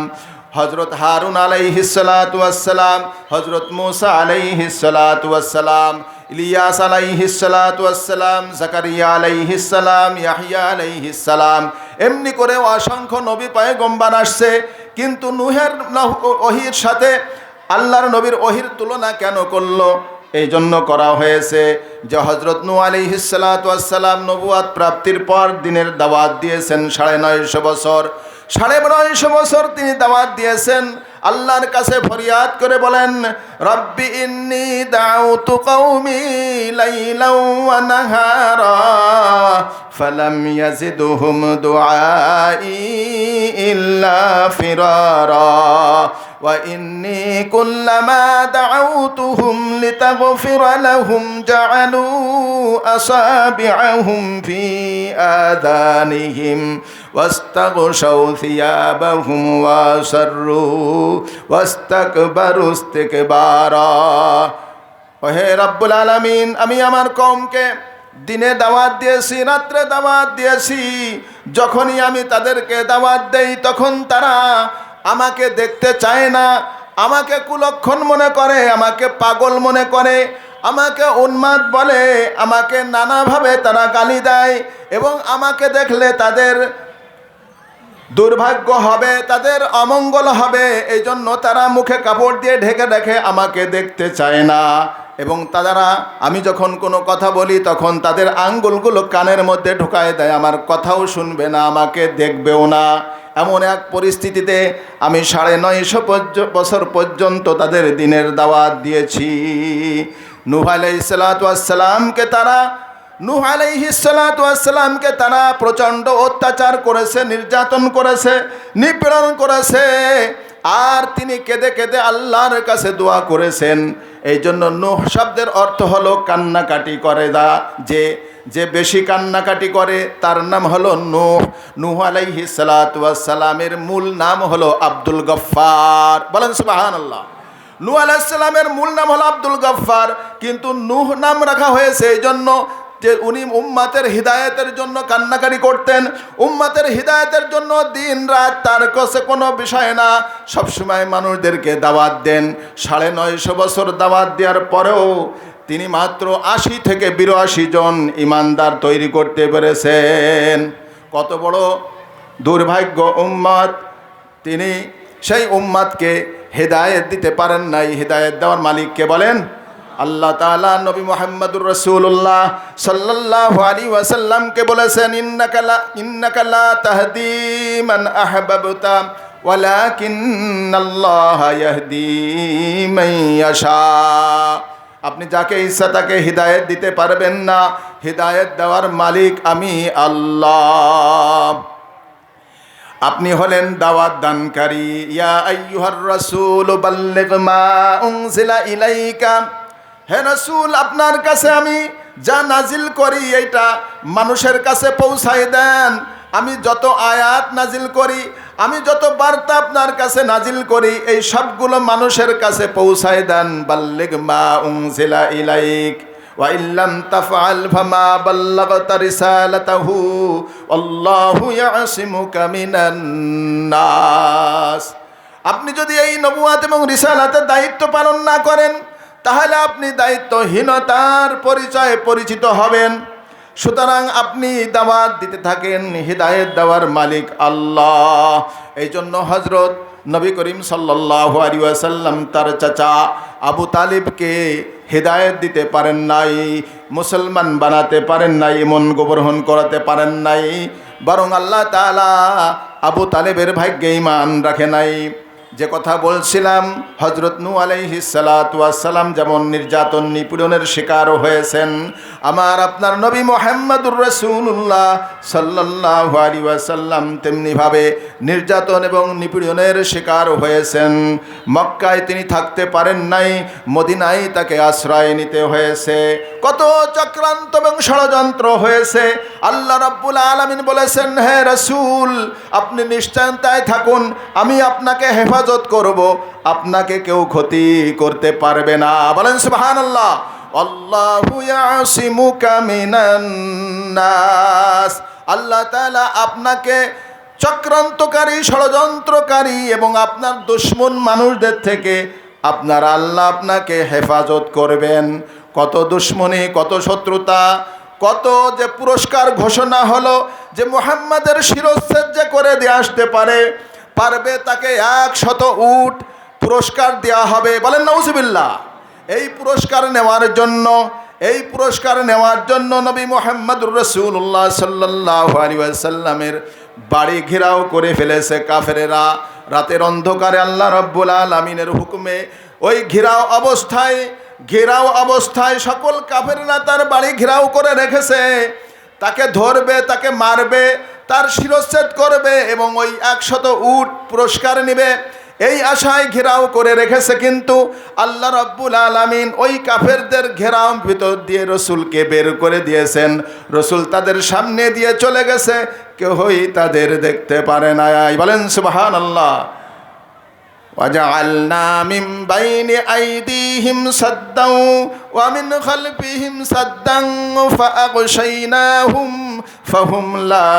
হযরত হারুন আলাইহিস সালাতু ওয়াস সালাম, হযরত মূসা আলাইহিস সালাতু ওয়াস সালাম, ইলিয়াস আলাইহিস সালাতু ওয়াস সালাম, জাকারিয়া আলাইহিস সালাম, ইয়াহইয়া আলাইহিস সালাম, এমনি করে অসংখ্য নবী পয়গম্বর আসছে। কিন্তু নূহের ওহীর সাথে আল্লাহর নবীর ওহীর তুলনা কেন করলো? এই জন্য করা হয়েছে যে হযরত নূহ আলাইহিস সালাতু ওয়াস সালাম নবুয়ত প্রাপ্তির পর দিনের দাওয়াত দিয়েছেন 950 বছর। 950 বছর তিনি দাওয়াত দিয়েছেন। আল্লাহর কাছে ফরিয়াদ করে বলেন, রব্বি ইন্নী দাউতু কওমি লাইলাও ওয়া নাহারা ফালাম ইয়াজিদহুম দুআই ইল্লা ফিরারা ওয়া ইন্নী কুল্লামা দাউতুহুম লিতাগফিরা লাহুম জাআলু আসাবিআহুম ফি আযানিহিম ওয়াস্তাগশাউ থিয়াবাহুম ওয়াসাররু ওয়াস্তাকবারু ইস্তিকবারা। ওহে রব্বুল আলামিন, আমি আমার কওমকে দিনে দাওয়াত দিয়েছি, রাত্রে দাওয়াত দিয়েছি। যখনই আমি তাদেরকে দাওয়াত দেই তখন তারা আমাকে দেখতে চায় না, আমাকে কুলক্ষণ মনে করে, আমাকে পাগল মনে করে, আমাকে উন্মাদ বলে, আমাকে নানাভাবে তারা গালি দেয় এবং আমাকে দেখলে তাদের দুর্ভাগ্য হবে, তাদের অমঙ্গল হবে। এই জন্য তারা মুখে কাপড় দিয়ে ঢেকে রেখে আমাকে দেখতে চায় না। এবং তারা, আমি যখন কোনো কথা বলি তখন তাদের আঙ্গুলগুলো কানের মধ্যে ঢোকায় দেয়, আমার কথাও শুনবে না, আমাকে দেখবেও না। এমন এক পরিস্থিতিতে আমি 950 বছর পর্যন্ত তাদের দিনের দাওয়াত দিয়েছি। নূহ আলাইহিস সালাতু ওয়াসসালামকে তারা প্রচণ্ড অত্যাচার করেছে, নির্যাতন করেছে, নিপীড়ন করেছে। আর তিনি কেঁদে কেঁদে আল্লাহর কাছে দোয়া করেছেন। এই জন্য নূহ শব্দের অর্থ হলো কান্নাকাটি করে, যে বেশি কান্নাকাটি করে তার নাম হলো নূহ। নূহ আলাইহিস সালাতু ওয়াসসালামের মূল নাম হলো আব্দুল গফফার। বলেন সুবহানাল্লাহ। নূহ আলাইহিস সালামের মূল নাম হলো আব্দুল গফফার, কিন্তু নূহ নাম রাখা হয়েছে এই জন্য যে উনি উম্মতের হিদায়াতের জন্য কান্নাকারি করতেন। উম্মতের হিদায়াতের জন্য দিন রাত তার কাছে কোনো বিষয় না, সবসময় মানুষদেরকে দাওয়াত দেন। 950 বছর দাওয়াত দেওয়ার পরেও তিনি মাত্র 80 থেকে 82 জন ইমানদার তৈরি করতে পেরেছেন। কত বড় দুর্ভাগ্য উম্মত! তিনি সেই উম্মতকে হেদায়েত দিতে পারেন নাই। হেদায়েত দেওয়ার মালিককে বলেন আল্লাহ তাআলা। নবী মুহাম্মদুর রাসূলুল্লাহ সাল্লাল্লাহু আলাইহি ওয়াসাল্লামকে বলেছেন, ইন্নাকা লা তাহদি মান আহবাবতা ওয়ালাকিন্নাল্লাহা ইয়াহদি মান ইয়াশা। আপনি যাকে ইচ্ছা তাকে হিদায়াত দিতে পারবেন না, হিদায়াত দেওয়ার মালিক আমি আল্লাহ। আপনি হলেন দাওয়াত দানকারী। ইয়া আইয়ুহার রাসূল বাল্লিগ মা উনজিলা ইলাইকা। হে রাসূল, আপনার কাছে আমি যা নাজিল করি এইটা মানুষের কাছে পৌঁছায় দেন। আমি যত আয়াত নাজিল করি, আমি যত বার্তা আপনার কাছে নাজিল করি, এই সবগুলো মানুষের কাছে পৌঁছায় দেন। বাল্লিগ মা উনজিলা ইলাইক ওয়া ইল্লাম তাফআল ফামা বাল্লাগতা রিসালাতাহু আল্লাহু ইয়াসিমুকা মিনান নাস। আপনি যদি এই নবুয়াত এবং রিসালাতের দায়িত্ব পালন না করেন তাহলে আপনি দায়িত্বহীনতার পরিচয়ে পরিচিত হবেন। সুতরাং আপনি দাওয়াত দিতে থাকেন, হিদায়াত দেওয়ার মালিক আল্লাহ। এই জন্য হযরত নবী করিম সাল্লাল্লাহু আলাইহি ওয়াসাল্লাম তার চাচা আবু তালিবকে হিদায়াত দিতে পারেন নাই, মুসলমান বানাতে পারেন নাই, মন গ্রহণ করাতে পারেন নাই। বরং আল্লাহ তাআলা আবু তালিবের ভাগ্যে ঈমান রাখে নাই। যে কথা বলছিলাম, হযরত নূহ আলাইহিস সালাতু ওয়াস সালাম যেমন নির্যাতন নিপীড়নের শিকার হয়েছেন, আমার আপনার নবী মুহাম্মদুর রাসূলুল্লাহ সাল্লাল্লাহু আলাইহি ওয়াসাল্লাম তেমনিভাবে নির্যাতন এবং নিপীড়নের শিকার হয়েছেন। মক্কায় তিনি থাকতে পারেন নাই, মদিনায় তাকে আশ্রয় নিতে হয়েছে। কত চক্রান্ত এবং ষড়যন্ত্র হয়েছে। আল্লাহ রাব্বুল আলামিন বলেছেন, হে রাসূল, আপনি নিশ্চিন্তায় থাকুন, আমি আপনাকে হেফাজত করব, আপনাকে কেউ ক্ষতি করতে পারবে না। বলেন সুবহানাল্লাহ। আল্লাহু ইয়াসিমুকা মিনান নাস। আল্লাহ তাআলা আপনাকে চক্রান্তকারী, ষড়যন্ত্রকারী এবং আপনার দুশমন মানুষদের থেকে আপনার আল্লাহ আপনাকে হেফাজত করবেন। কত দুশমনি, কত শত্রুতা, কত যে পুরস্কার ঘোষণা হলো যে মুহাম্মাদের শিরচ্ছেদ যে করে দিয়ে আসতে পারবে তাকে 100 উট পুরস্কার দেওয়া হবে। বলেন নাউজুবিল্লাহ। এই পুরস্কার নেওয়ার জন্য নবী মুহাম্মদুর রাসূলুল্লাহ সাল্লাল্লাহু আলাইহি ওয়াসাল্লামের বাড়ি ঘেরাও করে ফেলেছে কাফেরেরা। রাতের অন্ধকারে আল্লাহ রাব্বুল আলামিনের হুকুমে ওই ঘেরাও অবস্থায় সকল কাফেররা তার বাড়ি ঘেরাও করে রেখেছে। তাকে ধরবে, তাকে মারবে, তার শিরচ্ছেদ করবে এবং ওই 100 উট পুরস্কার নেবে, এই আশায় ঘেরাও করে রেখেছে। কিন্তু আল্লাহ রাব্বুল আলামিন ওই কাফেরদের ঘেরাও ভিতর দিয়ে রসুলকে বের করে দিয়েছেন। রসুল তাদের সামনে দিয়ে চলে গেছে, কেউই তাদের দেখতে পারে না। বলেন সুবহানাল্লাহ। وَجَعَلْنَا مِنْ بَيْنِ أَيْدِيهِمْ سَدًّا وَمِنْ خَلْفِهِمْ سَدًّا فَأَغْشَيْنَاهُمْ فَهُمْ لَا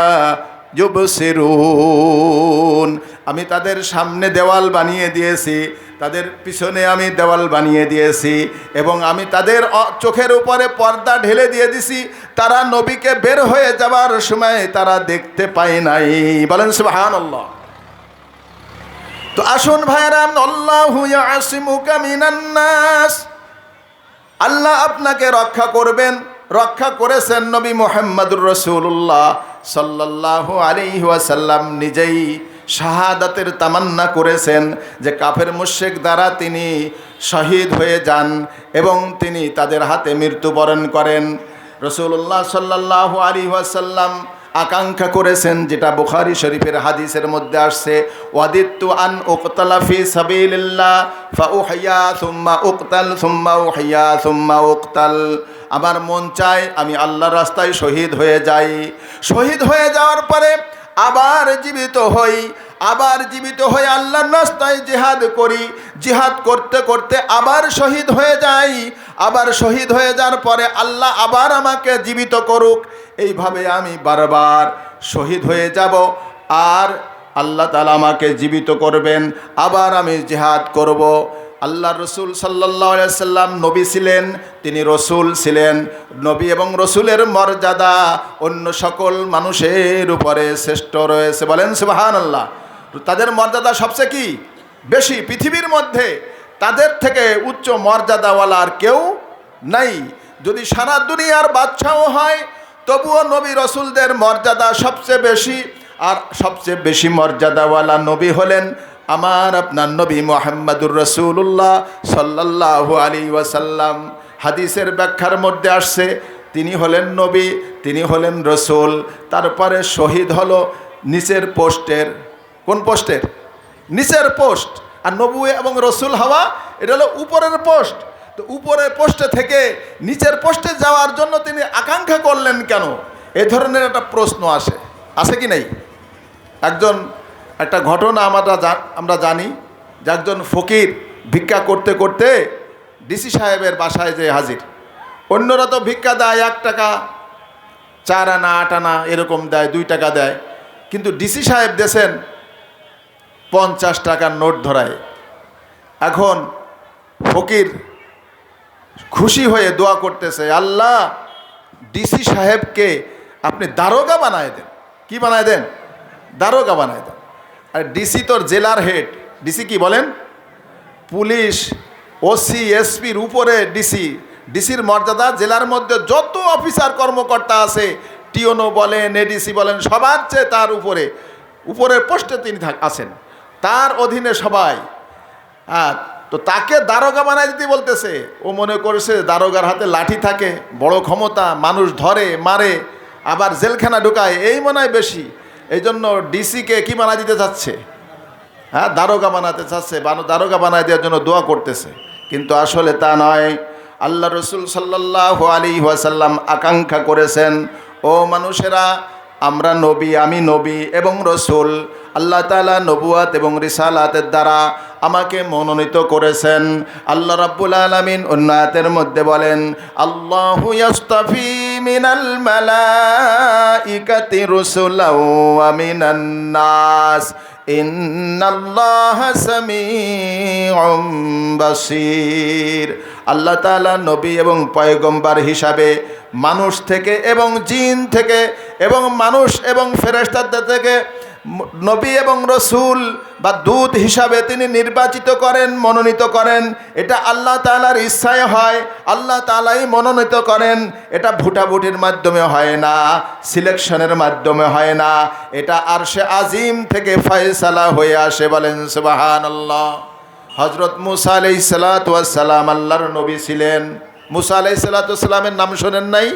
يُبْصِرُونَ। আমি তাদের সামনে দেওয়াল বানিয়ে দিয়েছি, তাদের পিছনে আমি দেওয়াল বানিয়ে দিয়েছি, এবং আমি তাদের চোখের উপরে পর্দা ঢেলে দিয়ে দিছি। তারা নবীকে বের হয়ে যাবার সময় তারা দেখতে পায় নাই। বলেন সুবহানাল্লাহ। তো আসুন ভাইরা, আল্লাহু ইয়াসিমুকা মিনান নাস, আল্লাহ আপনাকে রক্ষা করবেন। রক্ষা করেছেন নবী মুহাম্মদুর রাসূলুল্লাহ সাল্লাল্লাহু আলাইহি ওয়াসাল্লাম নিজেই শাহাদাতের তামান্না করেছেন যে কাফের মুশরিক দ্বারা তিনি শহীদ হয়ে যান এবং তিনি তাদের হাতে মৃত্যুবরণ করেন। রাসূলুল্লাহ সাল্লাল্লাহু আলাইহি ওয়াসাল্লাম আকাঙ্ক্ষা করেছেন, যেটা বুখারী শরীফের হাদিসের মধ্যে আসছে, ওয়াদিতু আন উকতালা ফি সাবিলিল্লাহ ফাউহিয়া সুম্মা উকতাল সুম্মা উহিয়া সুম্মা উকতাল। আমার মন চায় আমি আল্লাহর রাস্তায় শহীদ হয়ে যাই, শহীদ হয়ে যাওয়ার পরে আবার জীবিত হই, আবার জীবিত হয়ে আল্লাহর রাস্তায় জিহাদ করি, জিহাদ করতে করতে আবার শহীদ হয়ে যাই, আবার শহীদ হয়ে যাওয়ার পরে আল্লাহ আবার আমাকে জীবিত করুক। এইভাবে আমি বারবার শহীদ হয়ে যাব, আর আল্লাহ তাআলা আমাকে জীবিত করবেন, আবার আমি জিহাদ করব। আল্লাহ রসুল সাল্লাল্লাহু আলাইহি সাল্লাম নবী ছিলেন, তিনি রসুল ছিলেন। নবী এবং রসুলের মর্যাদা অন্য সকল মানুষের উপরে শ্রেষ্ঠ রয়েছে। বলেন সুবহানাল্লাহ। তাদের মর্যাদা সবচেয়ে কি বেশি, পৃথিবীর মধ্যে তাদের থেকে উচ্চ মর্যাদাওয়ালা আর কেউ নাই। যদি সারা দুনিয়ার বাদশাও হয় তবুও নবী রসুলদের মর্যাদা সবচেয়ে বেশি। আর সবচেয়ে বেশি মর্যাদাওয়ালা নবী হলেন আমার আপনার নবী মুহাম্মদুর রাসূলুল্লাহ সাল্লাল্লাহু আলাইহি ওয়াসাল্লাম। হাদিসের ব্যাখ্যার মধ্যে আসছে তিনি হলেন নবী, তিনি হলেন রসুল। তারপরে শহীদ হলো নিচের পোস্টের। কোন পোস্টের? নিচের পোস্ট। আর নবী এবং রসুল হওয়া এটা হলো উপরের পোস্ট। তো উপরের পোস্টে থেকে নিচের পোস্টে যাওয়ার জন্য তিনি আকাঙ্ক্ষা করলেন কেন? এ ধরনের একটা প্রশ্ন আসে কি নেই? একটা ঘটনা আমরা জানি যে একজন ফকির ভিক্ষা করতে করতে ডিসি সাহেবের বাসায় যে হাজির। অন্যরা তো ভিক্ষা দেয় 1 টাকা, 4 আনা 8 আনা এরকম দেয়, 2 টাকা দেয়, কিন্তু ডিসি সাহেব দেন 50 টাকার নোট ধরায়। এখন ফকির খুশি হয়ে দোয়া করতেছে, আল্লাহ ডিসি সাহেবকে আপনি দারোগা বানায় দেন। কি বানায় দেন? দারোগা বানায় দেন। আর ডিসি তোর জেলার হেড। ডিসি কি বলেন? পুলিশ, ওসি, এসপির উপরে ডিসি। ডিসির মর্যাদা জেলার মধ্যে যত অফিসার কর্মকর্তা আছে, টিওনো বলেন, এডিসি বলেন, সবার চেয়ে তার উপরের পোস্টে তিনি আছেন, তার অধীনে সবাই। তো তাকে দারোগা বানায় দিতে বলতেছে। ও মনে করেছে দারোগার হাতে লাঠি থাকে, বড় ক্ষমতা, মানুষ ধরে মারে, আবার জেলখানা ঢুকায়, এই মনে হয় বেশি। এই জন্য ডিসিকে কি বানায় দিতে চাচ্ছে? দারোগা বানাতে চাচ্ছে, দারোগা বানায় দেওয়ার জন্য দোয়া করতেছে। কিন্তু আসলে তা নয়। আল্লাহ রসুল সাল্লাল্লাহু আলাইহি ওয়াসাল্লাম আকাঙ্ক্ষা করেছেন, ও মানুষেরা, আমরা নবী, আমি নবী এবং রসুল, আল্লাহ তাআলা নবুয়াত এবং রিসালাতের দ্বারা আমাকে মনোনীত করেছেন। আল্লাহ রাব্বুল আলামিন অন্য আয়াতের মধ্যে বলেন, আল্লাহু ইয়াসতাফি মিনাল মালাইকাতি রুসুলাও ওয়া মিনান নাস ইন্নাল্লাহা সামিউম বাসীর। আল্লাহ তাআলা নবী এবং পয়গম্বর হিসাবে মানুষ থেকে এবং জিন থেকে এবং মানুষ এবং ফেরেশতাদের থেকে নবী এবং রসুল বা দূত হিসাবে তিনি নির্বাচিত করেন, মনোনীত করেন। এটা আল্লাহ তাআলার ইচ্ছায় হয়, আল্লাহ তাআলাই মনোনীত করেন। এটা ভোটাভুটির মাধ্যমে হয় না, সিলেকশনের মাধ্যমে হয় না, এটা আরশে আজিম থেকে ফয়সালা হয়ে আসে। বলেন সুবহানাল্লাহ। হযরত মুসা আলাইহিস সালাতু ওয়াস সালাম আল্লাহর নবী ছিলেন। মুসা আলাইহিস সালাতু ওয়াস সালামের নাম শোনেন নাই?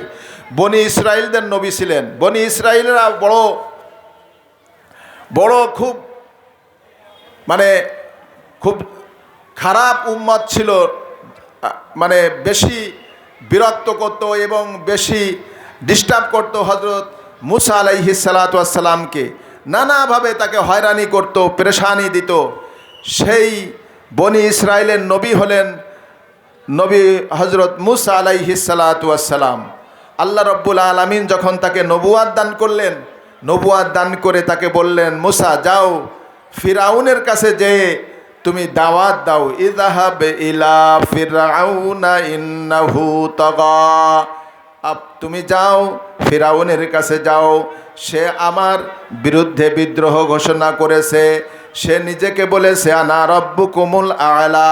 বনি ইসরাইলদের নবী ছিলেন। বনি ইসরাইলরা বড় খুব খারাপ উম্মত ছিল, বেশি বিরক্ত করত এবং বেশি ডিস্টার্ব করত হযরত মুসা আলাইহিস সালাতু ওয়াস সালামকে। নানাভাবে তাকে হয়রানি করত, পেরেশানি দিত। সেই বনি ইসরাইলের নবী হলেন নবী হযরত মুসা আলাইহিস সালাতু ওয়াস সালাম। আল্লাহ রাব্বুল আলামিন যখন তাকে নবুয়াত দান করলেন, নবুয়াত দান করে তাকে বললেন, মুসা যাও, ফিরাউনের কাছে যে তুমি দাওয়াত দাও, ইযহাব ইলা ফিরআউনা ইন্নাহু তাগা, তুমি যাও ফিরাউনের কাছে যাও, সে আমার বিরুদ্ধে বিদ্রোহ ঘোষণা করেছে, সে নিজেকে বলেছে আনা রব্বুকুমুল আলা,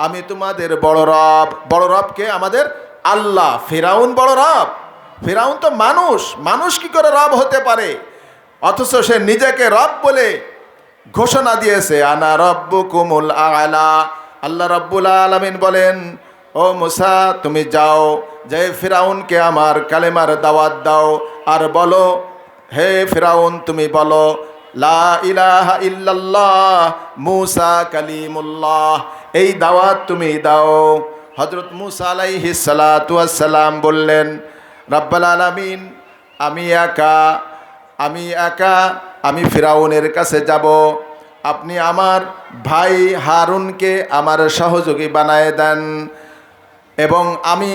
আমি তোমাদের বড় রব। বড় রবকে আমাদের আল্লাহ। ফিরাউন বড় রব? ফিরাউন তো মানুষ, মানুষ কি করে রব হতে পারে? অথচ সে নিজেকে রব বলে ঘোষণা দিয়েছে আনা রব্বুকুমুল আলা। আল্লাহ রাব্বুল আলামিন বলেন, ও মুসা তুমি যাও, যে ফিরাউনকে আমার কালেমার দাওয়াত দাও, আর বলো হে ফিরাউন তুমি বলো লা ইলাহা ইল্লাল্লাহ মুসা কালিমুল্লাহ, এই দাওয়াত তুমি দাও। হযরত মুসা আলাইহিস সালাতু ওয়াস সালাম বললেন, রাব্বুল আলামিন আমি একা আমি ফিরাউনের কাছে যাব, আপনি আমার ভাই হারুনকে আমার সহযোগী বানায় দেন, এবং আমি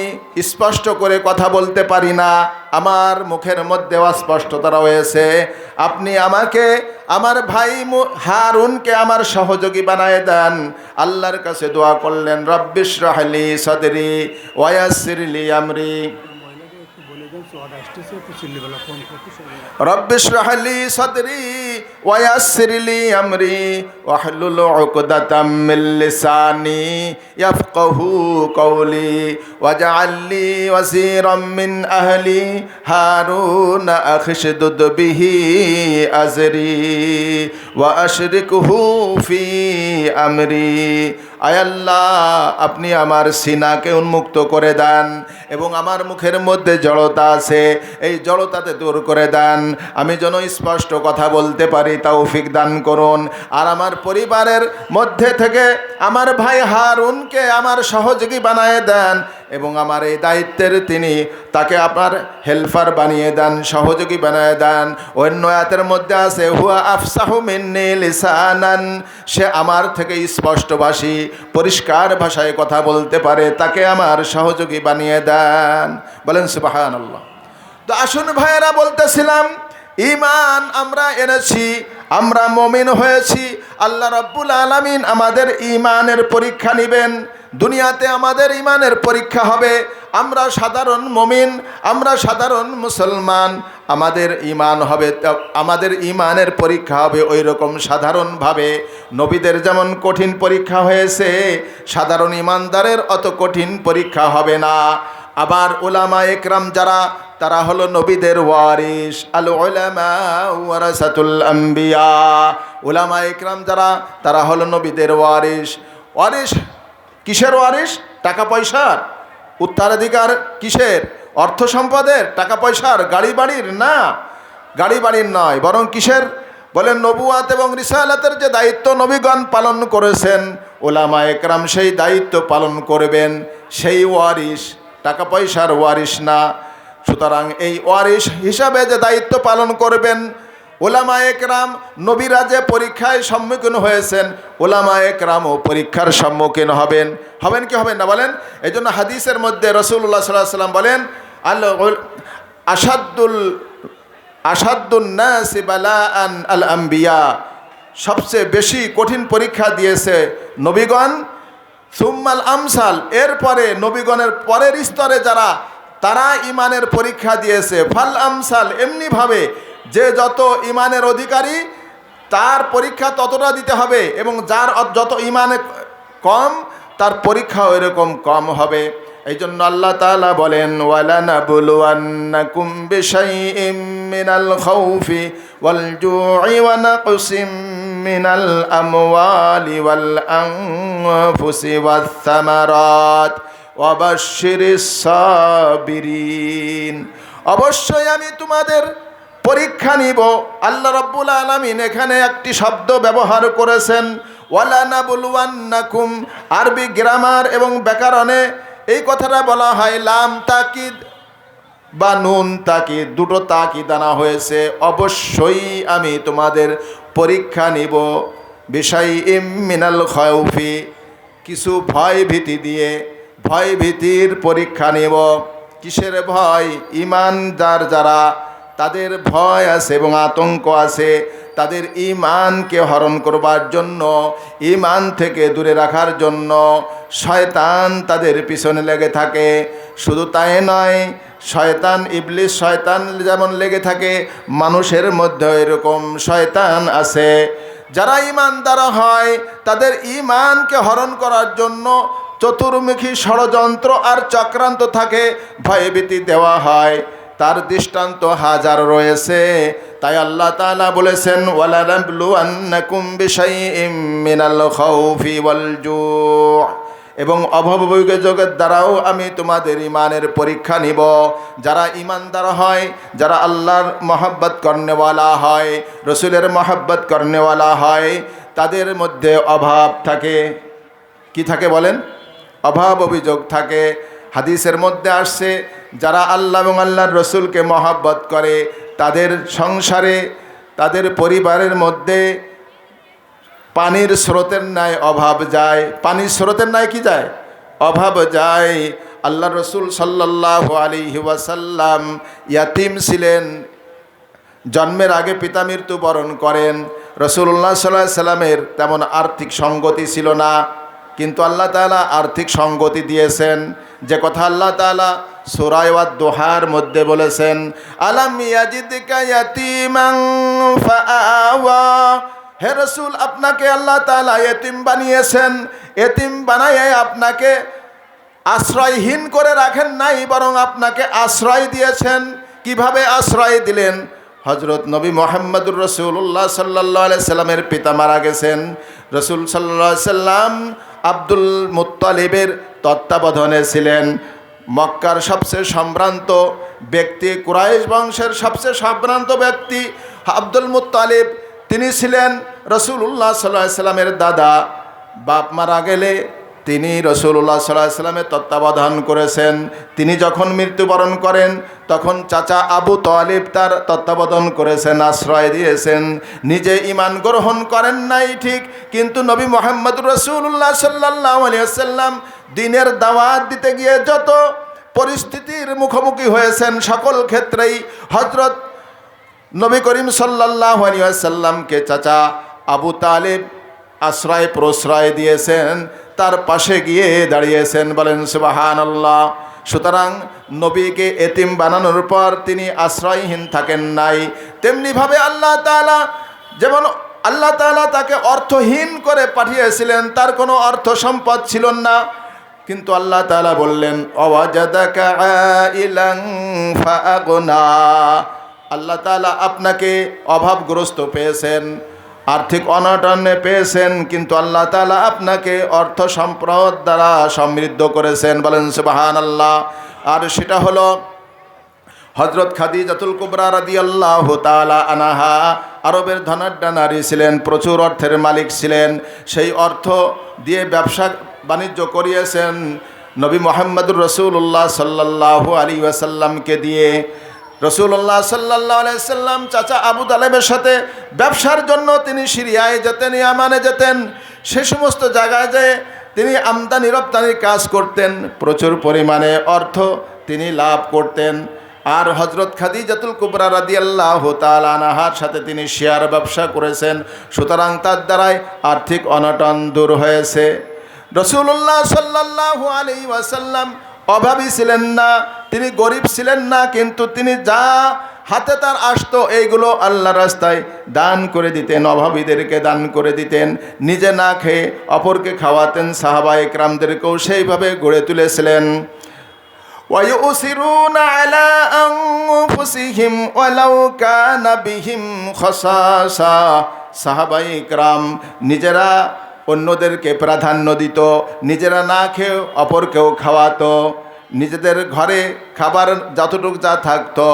স্পষ্ট করে কথা বলতে পারি না, আমার মুখের মধ্যে অস্পষ্টতা রয়েছে, আপনি আমাকে আমার ভাই হারুনকে আমার সহযোগী বানায় দেন। আল্লাহর কাছে দোয়া করলেন, রব্বিশরাহ লি সাদরি ওয়া ইয়াসসির লি আমরি, রব্বিশরাহ লি সাদরি ওয়া ইয়াসসির লি আমরি ওয়াহলুল উকদাতাম মিন লিসানি ইয়াফকাহু কওলি ওয়াজআল লি ওয়াজিরাম মিন আহলি হারুন আখশুদ বিহি আজরি ওয়া আশরিকহু ফি আমরি। আয় আল্লাহ, আপনি আমার সিনাকে উন্মুক্ত করে দেন এবং আমার মুখের মধ্যে জড়তা আছে, এই জড়তাতে দূর করে দেন, আমি যেন স্পষ্ট কথা বলতে পারি তৌফিক দান করুন। আর আমার পরিবারের মধ্যে থেকে আমার ভাই হারুনকে আমার সহযোগী বানিয়ে দেন এবং আমার এই দায়িত্বের তাকে আপনার হেল্পার বানিয়ে দেন, সহযোগী বানিয়ে দেন। অন্য আয়াতের মধ্যে আছে হুয়া আফসাহু মিন্নি লিসানান, সে আমার থেকে স্পষ্টভাষী পরিষ্কার ভাষায় কথা বলতে পারে, তাকে আমার সহযোগী বানিয়ে দেন। বলেন সুবহানাল্লাহ। তো আসুন ভাইয়েরা, বলতেছিলাম ঈমান আমরা এনেছি, আমরা মুমিন হয়েছি, আল্লাহ রাব্বুল আলামিন আমাদের ঈমানের পরীক্ষা নেবেন। দুনিয়াতে আমাদের ঈমানের পরীক্ষা হবে, আমরা সাধারণ মুমিন, আমরা সাধারণ মুসলমান, আমাদের ঈমান হবে, আমাদের ঈমানের পরীক্ষা হবে ওই রকম সাধারণভাবে। নবীদের যেমন কঠিন পরীক্ষা হয়েছে, সাধারণ ঈমানদারের অত কঠিন পরীক্ষা হবে না। আবার উলামা একরাম যারা, তারা হলো নবীদের ওয়ারিস, আল উলামা ওয়ারাসাতুল আম্বিয়া। উলামা একরাম যারা, তারা হলো নবীদের ওয়ারিস। ওয়ারিস কিসের ওয়ারিস? টাকা পয়সার উত্তরাধিকার, কিসের? অর্থ সম্পদের, টাকা পয়সার, গাড়ি বাড়ির? না, গাড়ি বাড়ির নয়, বরং কিসের? বলেন নবুয়াত এবং রিসালাতের যে দায়িত্ব নবীগণ পালন করেছেন, উলামা একরাম সেই দায়িত্ব পালন করবেন, সেই ওয়ারিস, টাকা পয়সার ওয়ারিস না। সুতরাং এই ওয়ারিস হিসাবে যে দায়িত্ব পালন করবেন, উলামা একরাম, নবীরা যে পরীক্ষায় সম্মুখীন হয়েছেন, উলামা একরামও পরীক্ষার সম্মুখীন হবেন। হবেন কি হবেন না বলেন? এই জন্য হাদিসের মধ্যে রাসূলুল্লাহ সাল্লাল্লাহু আলাইহি ওয়াসাল্লাম বলেন, আসাদ্দুন নাসি বালাআন আল আম্বিয়া, সবচেয়ে বেশি কঠিন পরীক্ষা দিয়েছে নবীগণ, সুম্মাল আমসাল, এরপরে নবীগণের পরের স্তরে যারা, তারা ইমানের পরীক্ষা দিয়েছে, ফাল আমসাল, এমনিভাবে যে যত ইমানের অধিকারী তার পরীক্ষা ততটা দিতে হবে, এবং যার যত ইমানে কম তার পরীক্ষাও এরকম কম হবে। এই জন্য আল্লাহ তাআলা বলেন, ওয়ালানাবলুওয়ান্নাকুম বিশাইইম মিনাল খাউফি ওয়াল জু'i ওয়া নাকসিম মিনাল আমওয়ালি ওয়াল আনফুসি ওয়াস সামারাত ওয়া বাশশিরিস সাবিরিন। অবশ্যই আমি তোমাদের পরীক্ষা নিব। আল্লাহ রাব্বুল আলামিন এখানে একটি শব্দ ব্যবহার করেছেন, ওয়ালানাবলুওয়ান্নাকুম। আরবি গ্রামার এবং ব্যাকরণে এই কথাটা বলা হয় লাম তাকিদ বা নুন তাকিদ, দুটো তাকিদ আনা হয়েছে। অবশ্যই আমি তোমাদের পরীক্ষা নিব, বিশাইইম মিনাল খাউফি, কিছু ভয় ভীতি দিয়ে, ভয় ভীতির পরীক্ষা নিব। কিসের ভয়? ঈমানদার যারা, তাদের ভয় আছে এবং আতঙ্ক আছে, তাদের ঈমানকে হরণ করবার জন্য, ঈমান থেকে দূরে রাখার জন্য শয়তান তাদের পিছনে লেগে থাকে। শুধু তাই নয়, শয়তান, ইবলিস শয়তান যেমন লেগে থাকে, মানুষের মধ্যে এরকম শয়তান আছে। যারা ঈমানদার হয় তাদের ঈমানকে হরণ করার জন্য চতুর্মুখী ষড়যন্ত্র আর চক্রান্ত থাকে, ভয়ভীতি দেওয়া হয়। তার দৃষ্টান্ত হাজার রয়েছে। তাই আল্লাহ তাআলা বলেছেন, ওয়ালানাবলুয়ান্নাকুম বিশাইইম মিনাল খাউফি ওয়াল জু', এবং অভাবযোগের দ্বারাও আমি তোমাদের ঈমানের পরীক্ষা নিব। যারা ঈমানদার হয়, যারা আল্লাহর মহব্বত করনেওয়ালা হয়, রসুলের মহব্বত করনেওয়ালা হয়, তাদের মধ্যে অভাব থাকে। কি থাকে বলেন? অভাব অভিযোগ থাকে। হাদিসের মধ্যে আসছে, যারা আল্লাহ এবং আল্লাহর রসুলকে মহব্বত করে তাদের সংসারে, তাদের পরিবারের মধ্যে পানির স্রোতের ন্যায় অভাব যায়। পানির স্রোতের ন্যায় কি যায়? অভাব যায়। আল্লাহ রসুল সাল্লাল্লাহু আলাইহি ওয়াসাল্লাম ইয়াতিম ছিলেন, জন্মের আগে পিতা মৃত্যুবরণ করেন। রাসূলুল্লাহ সাল্লাল্লাহু আলাইহি সাল্লামের তেমন আর্থিক সঙ্গতি ছিল না, কিন্তু আল্লাহ তাআলা আর্থিক সঙ্গতি দিয়েছেন। যে কথা আল্লাহ তাআলা সূরা ওয়াদ-দুহার মধ্যে বলেছেন, আলাম ইয়াজিদকা ইয়াতীমান ফাআওয়া, হে রাসূল, আপনাকে আল্লাহ তাআলা এতিম বানিয়েছেন। এতিম বানায় আপনাকে আশ্রয়হীন করে রাখেন নাই, বরং আপনাকে আশ্রয় দিয়েছেন। কিভাবে আশ্রয় দিলেন? হযরত নবী মুহাম্মদুর রাসূলুল্লাহ সাল্লাল্লাহু আলাইহি সাল্লামের পিতা মারা গেছেন। রাসূল সাল্লাল্লাহু আলাইহি সাল্লাম আব্দুল মুত্তালিবের তত্ত্বাবধানে ছিলেন। মক্কার সবচেয়ে সম্ভ্রান্ত ব্যক্তি, কুরাইশ বংশের সবচেয়ে সম্ভ্রান্ত ব্যক্তি আব্দুল মুত্তালিব, তিনি ছিলেন রাসূলুল্লাহ সাল্লাল্লাহু আলাইহি সাল্লামের দাদা। বাপ মারা গেলে তিনি রাসূলুল্লাহ সাল্লাল্লাহু আলাইহি সাল্লামের তত্ত্বাবধান করেছেন। তিনি যখন মৃত্যুবরণ করেন তখন চাচা আবু তালিব তার তত্ত্বাবধান করেছেন, আশ্রয় দিয়েছেন। নিজে ঈমান গ্রহণ করেন নাই ঠিক, কিন্তু নবী মুহাম্মদ রাসূলুল্লাহ সাল্লাল্লাহু আলাইহি ওয়াসাল্লাম দ্বীনের দাওয়াত দিতে গিয়ে যত পরিস্থিতির মুখোমুখি হয়েছেন, সকল ক্ষেত্রেই হযরত নবী করিম সাল্লাল্লাহু আলাইহি ওয়াসাল্লামকে চাচা আবু তালিব আশ্রয় প্রশ্রয় দিয়েছেন, তার পাশে গিয়ে দাঁড়িয়েছেন। বলেন সুবহানাল্লাহ। সুতরাং নবীকে এতিম বানানোর পর তিনি আশ্রয়হীন থাকেন নাই। তেমনিভাবে আল্লাহ তাআলা, যেমন আল্লাহ তাআলা তাকে অর্থহীন করে পাঠিয়েছিলেন, তার কোনো অর্থ সম্পদ ছিল না, কিন্তু আল্লাহ তাআলা বললেন, ওয়াজাদাকা আইলান ফাআগনা, আল্লাহ তাআলা আপনাকে অভাবগ্রস্ত পেয়েছেন, আর্থিক অনটনে পেয়েছেন, কিন্তু আল্লাহ তাআলা আপনাকে অর্থ সম্পদ দ্বারা সমৃদ্ধ করেছেন। বলেন সুবহানাল্লাহ। আর সেটা হলো হযরত খাদিজাতুল কুবরা রাদিয়াল্লাহু তাআলা আনহা, আরবের ধনাঢ্য নারী ছিলেন, প্রচুর অর্থের মালিক ছিলেন। সেই অর্থ দিয়ে ব্যবসা বাণিজ্য করিয়েছেন নবী মুহাম্মদুর রাসূলুল্লাহ সাল্লাল্লাহু আলাইহি ওয়াসাল্লামকে দিয়ে। রাসূলুল্লাহ সাল্লাল্লাহু আলাইহি সাল্লাম চাচা আবু তালেবের সাথে ব্যবসার জন্য তিনি সিরিয়ায় যেতেন, ইয়ামানে যেতেন। সে সমস্ত জায়গায় যে তিনি আমদানি রপ্তানির কাজ করতেন, প্রচুর পরিমাণে অর্থ তিনি লাভ করতেন। আর হযরত খাদিজাতুল কুবরা রাদিয়াল্লাহু তাআলা আনহার সাথে তিনি শেয়ার ব্যবসা করেছেন। সুতরাং তার দ্বারাই আর্থিক অনটন দূর হয়েছে। রাসূলুল্লাহ সাল্লাল্লাহু আলাইহি ওয়াসাল্লাম অভাবী ছিলেন না, তিনি গরিব ছিলেন না, কিন্তু তিনি যা হাতে তার আসতো এইগুলো আল্লাহর রাস্তায় দান করে দিতেন, অভাবীদেরকে দান করে দিতেন। নিজে না খেয়ে অপরকে খাওয়াতেন, সাহাবায়ে কেরামদেরকেও সেইভাবে গড়ে তুলেছিলেন। ওয়ায়ুসিরুনা আলা আনফুসিহিম ওয়ালাউ কানা বিহিম খাসাসা, সাহাবায়ে কেরাম নিজেরা অন্যদেরকে প্রাধান্য দিত, নিজেরা না খেয়ে অপরকেও খাওয়াতো। নিজেদের ঘরে খাবার যতটুকু যা থাকতো,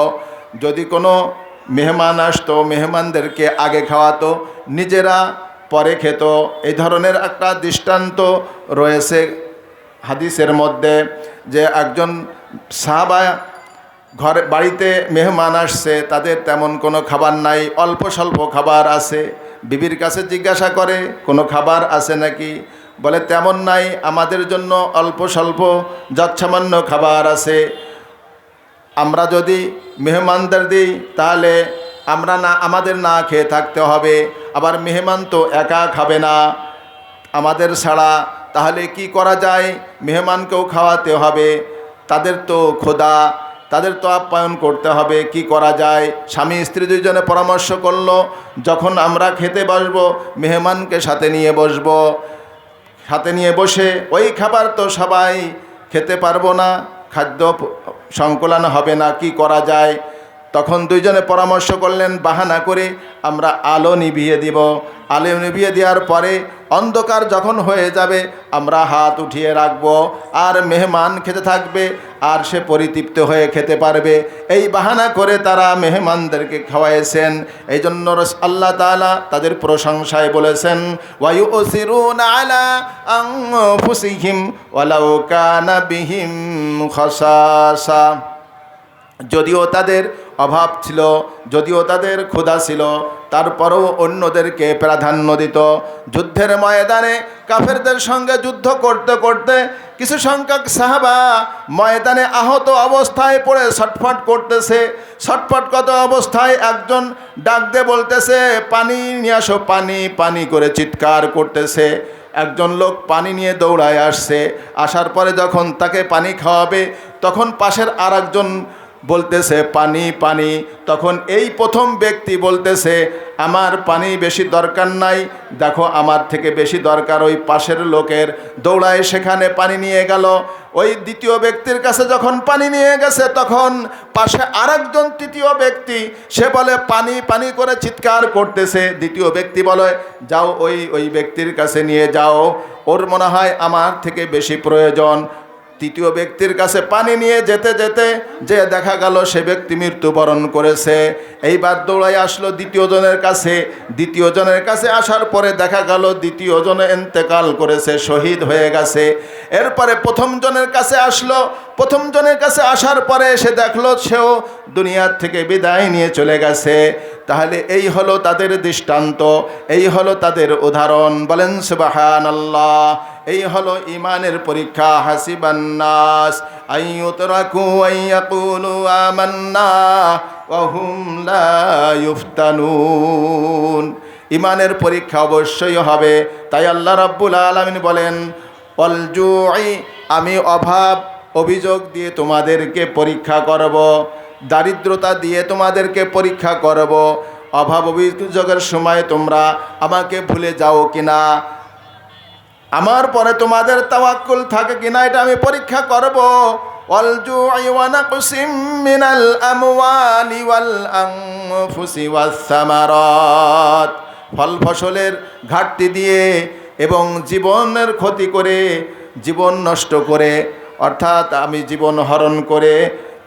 যদি কোনো মেহমান আসতো মেহমানদেরকে আগে খাওয়াতো, নিজেরা পরে খেত। এই ধরনের একটা দৃষ্টান্ত রয়েছে হাদিসের মধ্যে, যে একজন সাহাবা ঘরে বাড়িতে মেহমান আসছে, তাদের তেমন কোনো খাবার নাই, অল্প স্বল্প খাবার আছে। বিবির কাছে জিজ্ঞাসা করে, কোনো খাবার আছে নাকি? বলে তেমন নাই, আমাদের জন্য অল্প স্বল্প যৎসামান্য খাবার আছে। আমরা যদি মেহমানদের দিই তাহলে আমাদের না খেয়ে থাকতে হবে। আবার মেহমান তো একা খাবে না আমাদের ছাড়া, তাহলে কি করা যায়? মেহমানকেও খাওয়াতে হবে, তাদের তো ক্ষুধা, তাদের তো আপ্যায়ন করতে হবে। কি করা যায়? স্বামী স্ত্রী দুইজনে পরামর্শ করলো, যখন আমরা খেতে বসবো মেহমানকে সাথে নিয়ে বসবো। সাথে নিয়ে বসে ওই খাবার তো সবাই খেতে পারবো না, খাদ্য সংকলন হবে না, কি করা যায়? তখন দুইজনে পরামর্শ করলেন, বাহানা করে আমরা আলো নিভিয়ে দিব। আলো নিভিয়ে দেওয়ার পরে অন্ধকার যখন হয়ে যাবে আমরা হাত উঠিয়ে রাখবো, আর মেহমান খেতে থাকবে, আর সে পরিতৃপ্ত হয়ে খেতে পারবে। এই বাহানা করে তারা মেহমানদেরকে খাওয়াইছেন। এই জন্য আল্লাহ তাআলা তাদের প্রশংসায় বলেছেন, ওয়ায়ুসিরুনা আলা আনফুসিহিম ওয়ালাউ কানা বিহিম খাসাসা। যদিও তাদের অভাব ছিল, যদিও তাদের ক্ষুধা ছিল, তারপরেও অন্যদেরকে প্রাধান্য দিত। যুদ্ধের ময়দানে কাফেরদের সঙ্গে যুদ্ধ করতে করতে কিছু সংখ্যক সাহাবা ময়দানে আহত অবস্থায় পড়ে ছটফট করতেছে। ছটফটগত অবস্থায় একজন ডাক দিয়ে বলতেছে, পানি নিয়ে আসো, পানি পানি করে চিৎকার করতেছে। একজন লোক পানি নিয়ে দৌড়ায় আসছে। আসার পরে যখন তাকে পানি খাওয়াবে তখন পাশের আর একজন বলতেছে পানি পানি। তখন এই প্রথম ব্যক্তি বলতেছে, আমার পানি বেশি দরকার নাই, দেখো আমার থেকে বেশি দরকার ওই পাশের লোকের। দৌড়ায় সেখানে পানি নিয়ে গেল। ওই দ্বিতীয় ব্যক্তির কাছে যখন পানি নিয়ে গেছে তখন পাশে আরেকজন তৃতীয় ব্যক্তি, সে বলে পানি পানি করে চিৎকার করতেছে। দ্বিতীয় ব্যক্তি বলে, যাও ওই ব্যক্তির কাছে নিয়ে যাও, ওর মনে হয় আমার থেকে বেশি প্রয়োজন। তৃতীয় ব্যক্তির কাছে পানি নিয়ে যেতে যেতে যে দেখা গেল সে ব্যক্তি মৃত্যুবরণ করেছে। এইবার দৌড়াই আসলো দ্বিতীয় জনের কাছে। দ্বিতীয় জনের কাছে আসার পরে দেখা গেল দ্বিতীয় জনে ইন্তেকাল করেছে, শহীদ হয়ে গেছে। এরপরে প্রথম জনের কাছে আসলো। প্রথম জনের কাছে আসার পরে সে দেখলো সেও দুনিয়ার থেকে বিদায় নিয়ে চলে গেছে। তাহলে এই হলো তাদের দৃষ্টান্ত, এই হলো তাদের উদাহরণ। বলেন সুবহানাল্লাহ। এই হলো ঈমানের পরীক্ষা। হাসিবান্নাস আইয়ুতরাকু আইয়াকুলু আমান্না ওয়া হুম লা ইফতানুন। ঈমানের পরীক্ষা অবশ্যই হবে। তাই আল্লাহ রাব্বুল আলামিন বলেন, ওয়াল জুই, আমি অভাব অভিযোগ দিয়ে তোমাদেরকে পরীক্ষা করব, দারিদ্রতা দিয়ে তোমাদেরকে পরীক্ষা করব। অভাব অভিযোগের সময় তোমরা আমাকে ভুলে যাও কিনা, আমার পরে তোমাদের তাওয়াক্কুল থাকে কিনা, এটা আমি পরীক্ষা করব। ওয়াল জুই ওয়া নাকসিম মিনাল আমওয়ালি ওয়াল আনফুসি ওয়াস সামারাত। ফল ফসলের ঘাটতি দিয়ে এবং জীবনের ক্ষতি করে, জীবন নষ্ট করে, অর্থাৎ আমি জীবন হরণ করে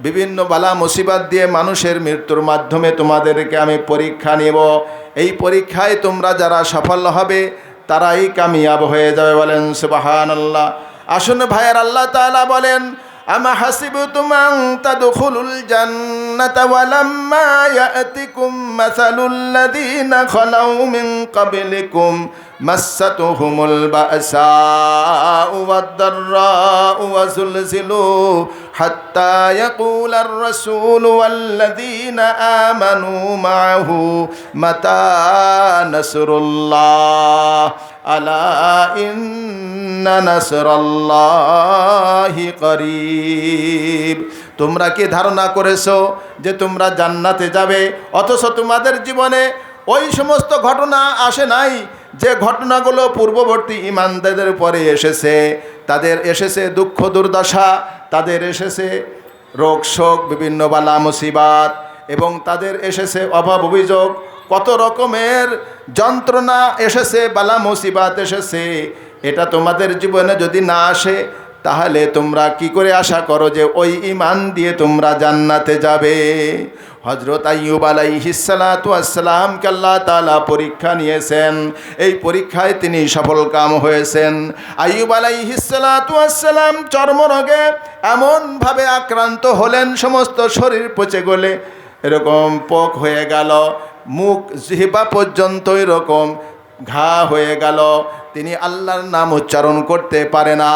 বিভিন্ন বালা মুসিবত দিয়ে মানুষের মৃত্যুর মাধ্যমে তোমাদেরকে আমি পরীক্ষা নেব। এই পরীক্ষায় তোমরা যারা সফল হবে তারাই কামিয়াব হয়ে যাবে। বলেন সুবহানাল্লাহ। আসুন ভাইয়ের, আল্লাহ তাআলা বলেন, আমা হাসিবতুম আন তাদখুলুল জান্নাতা ওয়া লাম্মা ইয়াতিকুম মাসালুল লাযীনা খালাউ মিন ক্বাবলিকুম মাসাতুহুমুল বাসাউ ওয়াদ-দাররাউ ওয়া যুলজিলু হাত্তা ইয়াকুলার রাসূলু ওয়াল্লাযীনা আমানু মা'হু মাতা নাসরুল্লাহ আলা ইন্না নাসরাল্লাহি করিব। তোমরা কি ধারণা করেছো যে তোমরা জান্নাতে যাবে, অথচ তোমাদের জীবনে ওই সমস্ত ঘটনা আসে নাই যে ঘটনাগুলো পূর্ববর্তী ঈমানদারদের পরে এসেছে? তাদের এসেছে দুঃখ দুর্দশা, তাদের এসেছে রোগ শোক, বিভিন্ন বালা মুসিবাত, এবং তাদের এসেছে অভাব অভিযোগ, কত রকমের যন্ত্রণা এসেছে, বালা মুসিবাত এসেছে। এটা তোমাদের জীবনে যদি না আসে তাহলে তোমরা কি করে আশা করো যে ওই ঈমান দিয়ে তোমরা জান্নাতে যাবে? হযরত আইয়ুব আলাইহিস সালাতু ওয়াস সালামকে আল্লাহ তাআলা পরীক্ষা নিয়েছেন। এই পরীক্ষায় তিনি সফল কাম হয়েছেন। আইয়ুব আলাইহিস সালাতু ওয়াস সালাম চর্মরোগে এমনভাবে আক্রান্ত হলেন, সমস্ত শরীর পচে গলে এরকম পোক হয়ে গেল, মুখ জিহ্বা পর্যন্ত এরকম ঘা হয়ে গেল। তিনি আল্লাহর নাম উচ্চারণ করতে পারে না।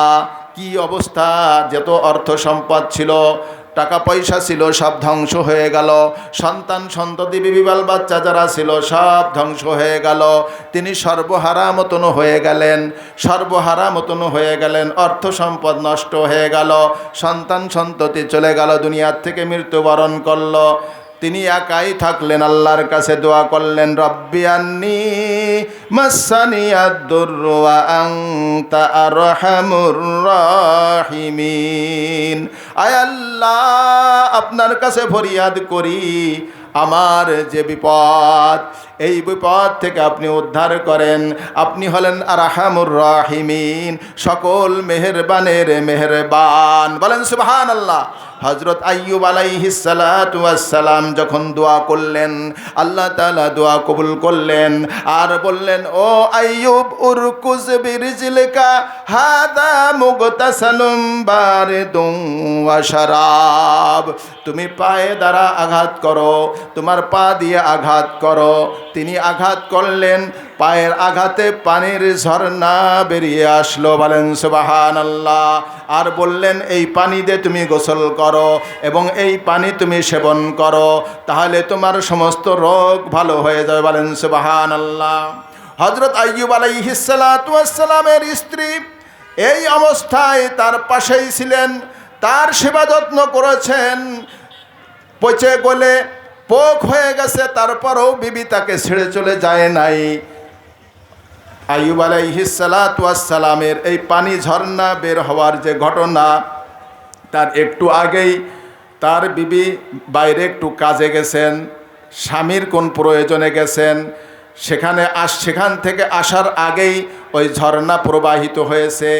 কি অবস্থা! যত অর্থ সম্পদ ছিল, টাকা পয়সা ছিল সব ধ্বংস হয়ে গেল, সন্তান সন্ততি বিবি বাল বাচ্চা যারা ছিল সব ধ্বংস হয়ে গেল। তিনি সর্বহারা মতন হয়ে গেলেন, সর্বহারা মতন হয়ে গেলেন, অর্থ সম্পদ নষ্ট হয়ে গেল, সন্তান সন্ততি চলে গেল, দুনিয়ার থেকে মৃত্যুবরণ করল। তিনি একাই থাকলেন, আল্লাহর কাছে দোয়া করলেন, রব্বি আন্নী মাসানিয়াদ-দুররু ওয়া আনতা আরহামুর রাহিমিন। আয় আল্লাহ, আপনার কাছে ফরিয়াদ করি, আমার যে বিপদ, এই বিপদ থেকে আপনি উদ্ধার করেন। আপনি হলেন আরহামুর রাহিমিন, সকল মেহেরবানের মেহেরবান। বলেন সুবহানাল্লাহ। হযরত আইয়ুব আলাইহিস সালাতু ওয়াস সালাম যখন দোয়া করলেন, আল্লাহ তাআলা দোয়া কবুল করলেন আর বললেন, ও আইয়ুব উরকুজ বিরিজলিকা হাদা মুগতাসালুম বারিদুন ওয়া শারাব। তুমি পায়ে দ্বারা আঘাত করো, তোমার পা দিয়ে আঘাত করো। তিনি আঘাত করলেন, পায়ের আঘাতে পানির ঝর্ণা বেরিয়ে আসলো। বলেন সুবহানাল্লাহ। আর বললেন, এই পানি দিয়ে তুমি গোসল করো এবং এই পানি তুমি সেবন করো, তাহলে তোমার সমস্ত রোগ ভালো হয়ে যাবে। বলেন সুবহানাল্লাহ। হযরত আইয়ুব আলাইহিস সালাতু ওয়াস সালামের স্ত্রী এই অবস্থায় তার পাশেই ছিলেন, তার সেবা যত্ন করেছেন। পচে গলে পোক হয়ে গেছে, তারপরও বিবি তাকে ছেড়ে চলে যায় নাই। আইয়ুব আলাইহিস সালাতু ওয়াস সালামের এই পানি ঝর্ণা বের হওয়ার যে ঘটনা, তার একটু আগেই তার বিবি বাইরে একটু কাজে গেছেন, স্বামীর কোন প্রয়োজনে গেছেন, সেখান থেকে আসার আগেই ওই ঝর্ণা প্রবাহিত হয়েছে।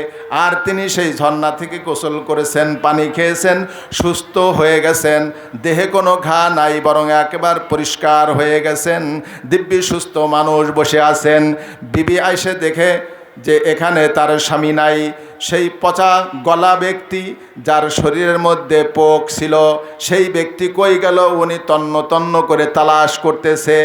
আর তিনি সেই ঝর্ণা থেকে গোসল করেছেন, পানি খেয়েছেন, সুস্থ হয়ে গেছেন, দেহে কোনো ঘা নাই, বরং একেবারে পরিষ্কার হয়ে গেছেন, দিব্যি সুস্থ মানুষ বসে আছেন। বিবি আইসে দেখে যে এখানে তার স্বামী নাই। সেই পচা গলা ব্যক্তি, যার শরীরের মধ্যে পোক ছিল, সেই ব্যক্তি কই গেল, উনি তন্ন তন্ন করে তালাশ করতেছে,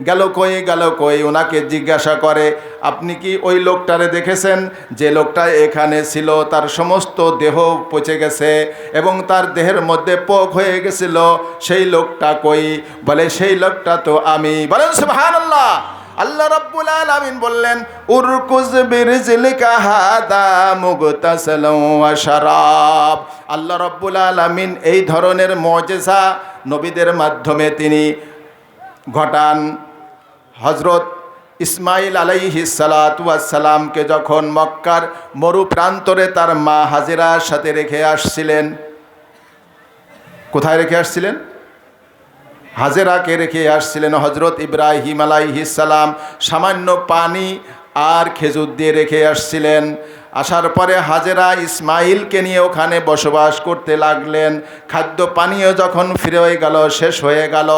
গেল কই গেল কই। ওনাকে জিজ্ঞাসা করে, আপনি কি ওই লোকটারে দেখেছেন? যে লোকটা এখানে ছিল তার সমস্ত দেহ পচে গেছে এবং তার দেহের মধ্যে পোক হয়ে গেছিল, সেই লোকটা কই? বলে, সেই লোকটা তো আমি। বলেন সুবহানাল্লাহ। আল্লাহ রাব্বুল আলামিন বললেন, উরকুজ বিরিজলিকা হাদা মুগতাসালুন ওয়া শারাব। আল্লাহ রাব্বুল আলামিন এই ধরনের মুজিজা নবীদের মাধ্যমে তিনি ঘটান। হযরত ইসমাইল আলাইহিস সালাতু ওয়াস সালামকে যখন মক্কার মরু প্রান্তরে তার মা হাজেরার সাথে রেখে আসছিলেন, কোথায় রেখে আসছিলেন? হাজেরাকে রেখে আসছিলেন। হযরত ইব্রাহিম আলাইহিস সালাম সামান্য পানি আর খেজুর দিয়ে রেখে আসছিলেন। আসার পরে হাজেরা ইসমাইলকে নিয়ে ওখানে বসবাস করতে লাগলেন। খাদ্য পানীয় যখন ফিরে গেল, শেষ হয়ে গেল,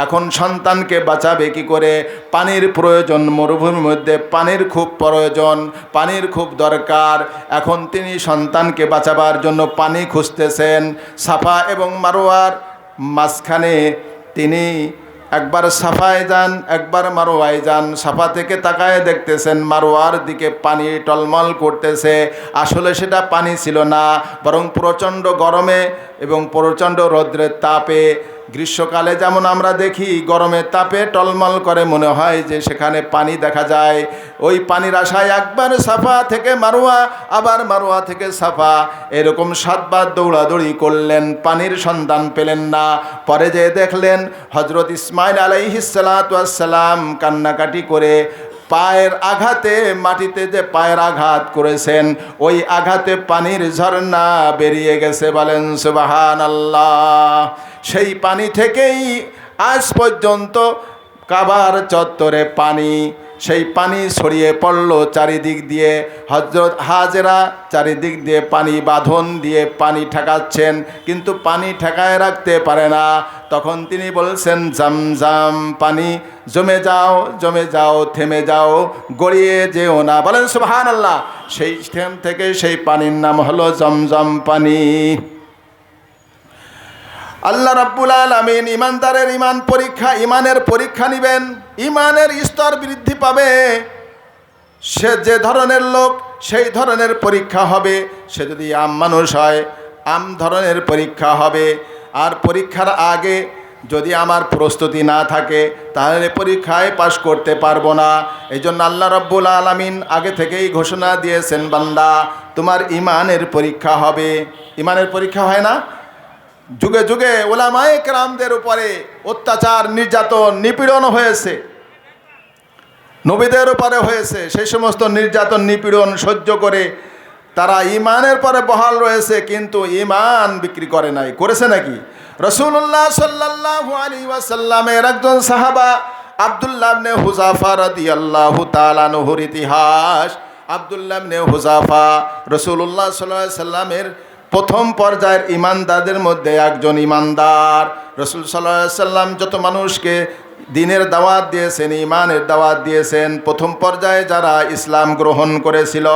এখন সন্তানকে বাঁচাবে কি করে? পানির প্রয়োজন, মরুভূমির মধ্যে পানির খুব প্রয়োজন, পানির খুব দরকার। এখন তিনি সন্তানকে বাঁচাবার জন্য পানি খুঁজতেছেন। সাফা এবং মারওয়ার মাঝখানে তিনি একবার সাফায় যান, একবার মারোয়ায় যান। সাফা থেকে তাকায় দেখতেছেন মারোয়ার দিকে পানি টলমল করতেছে। আসলে সেটা পানি ছিল না, বরং প্রচণ্ড গরমে এবং প্রচণ্ড রৌদ্রের তাপে, গ্রীষ্মকালে যেমন আমরা দেখি গরমের তাপে টলমল করে, মনে হয় যে সেখানে পানি দেখা যায়। ওই পানির আশায় একবার সাফা থেকে মারোয়া, আবার মারোয়া থেকে সাফা, এরকম 7 বার দৌড়াদৌড়ি করলেন, পানির সন্ধান পেলেন না। পরে যে দেখলেন হযরত ইসমাইল আলাইহিস সালাতু ওয়াস সালাম কান্নাকাটি করে পায়ের আঘাতে, মাটিতে যে পায়ের আঘাত করেছেন, ওই আঘাতে পানির ঝর্ণা বেরিয়ে গেছে। বলেন সুবহানাল্লাহ। সেই পানি থেকেই আজ পর্যন্ত কাবার চত্বরে পানি, সেই পানি ছড়িয়ে পড়ল চারিদিক দিয়ে। হযরত হাজেরা চারিদিক দিয়ে পানি বাঁধন দিয়ে পানি ঠেকাচ্ছেন, কিন্তু পানি ঠেকায় রাখতে পারে না। তখন তিনি বলছেন, জমজম পানি, জমে যাও, জমে যাও, থেমে যাও, গড়িয়ে যেও না। বলেন সুবহানাল্লাহ। সেই স্থান থেকে সেই পানির নাম হলো জমজম পানি। আল্লাহ রাব্বুল আলামিন ইমানদারের ইমানের পরীক্ষা নেবেন, ইমানের স্তর বৃদ্ধি পাবে। সে যে ধরনের লোক সেই ধরনের পরীক্ষা হবে। সে যদি আম মানুষ হয়, আম ধরনের পরীক্ষা হবে। আর পরীক্ষার আগে যদি আমার প্রস্তুতি না থাকে তাহলে পরীক্ষায় পাশ করতে পারবো না। এই জন্য আল্লাহ রাব্বুল আলামিন আগে থেকেই ঘোষণা দিয়েছেন, বান্দা তোমার ইমানের পরীক্ষা হবে। ইমানের পরীক্ষা হয় না? যুগে যুগে উলামায়ে কেরামদের উপরে অত্যাচার, নির্যাতন, নিপীড়ন হয়েছে, নবীদের উপরে হয়েছে। সেই সমস্ত নির্যাতন, নিপীড়ন সহ্য করে তারা ইমানের পরে বহাল রয়েছে, কিন্তু ইমান বিক্রি করে নাই। করেছে নাকি? রাসূলুল্লাহ সাল্লাল্লাহু আলাইহি ওয়াসাল্লামের একজন সাহাবা আব্দুল্লাহ ইবনে হুযাফা রাদিয়াল্লাহু তাআলা আনহুর ইতিহাস। আব্দুল্লাহ ইবনে হুযাফা রাসূলুল্লাহ সাল্লাল্লাহু আলাইহি সাল্লামের প্রথম পর্যায়ের ইমানদারদের মধ্যে একজন ইমানদার। রাসূল সাল্লাল্লাহু আলাইহি সাল্লাম যত মানুষকে দিনের দাওয়াত দিয়েছেন, ইমানের দাওয়াত দিয়েছেন, প্রথম পর্যায়ে যারা ইসলাম গ্রহণ করেছিল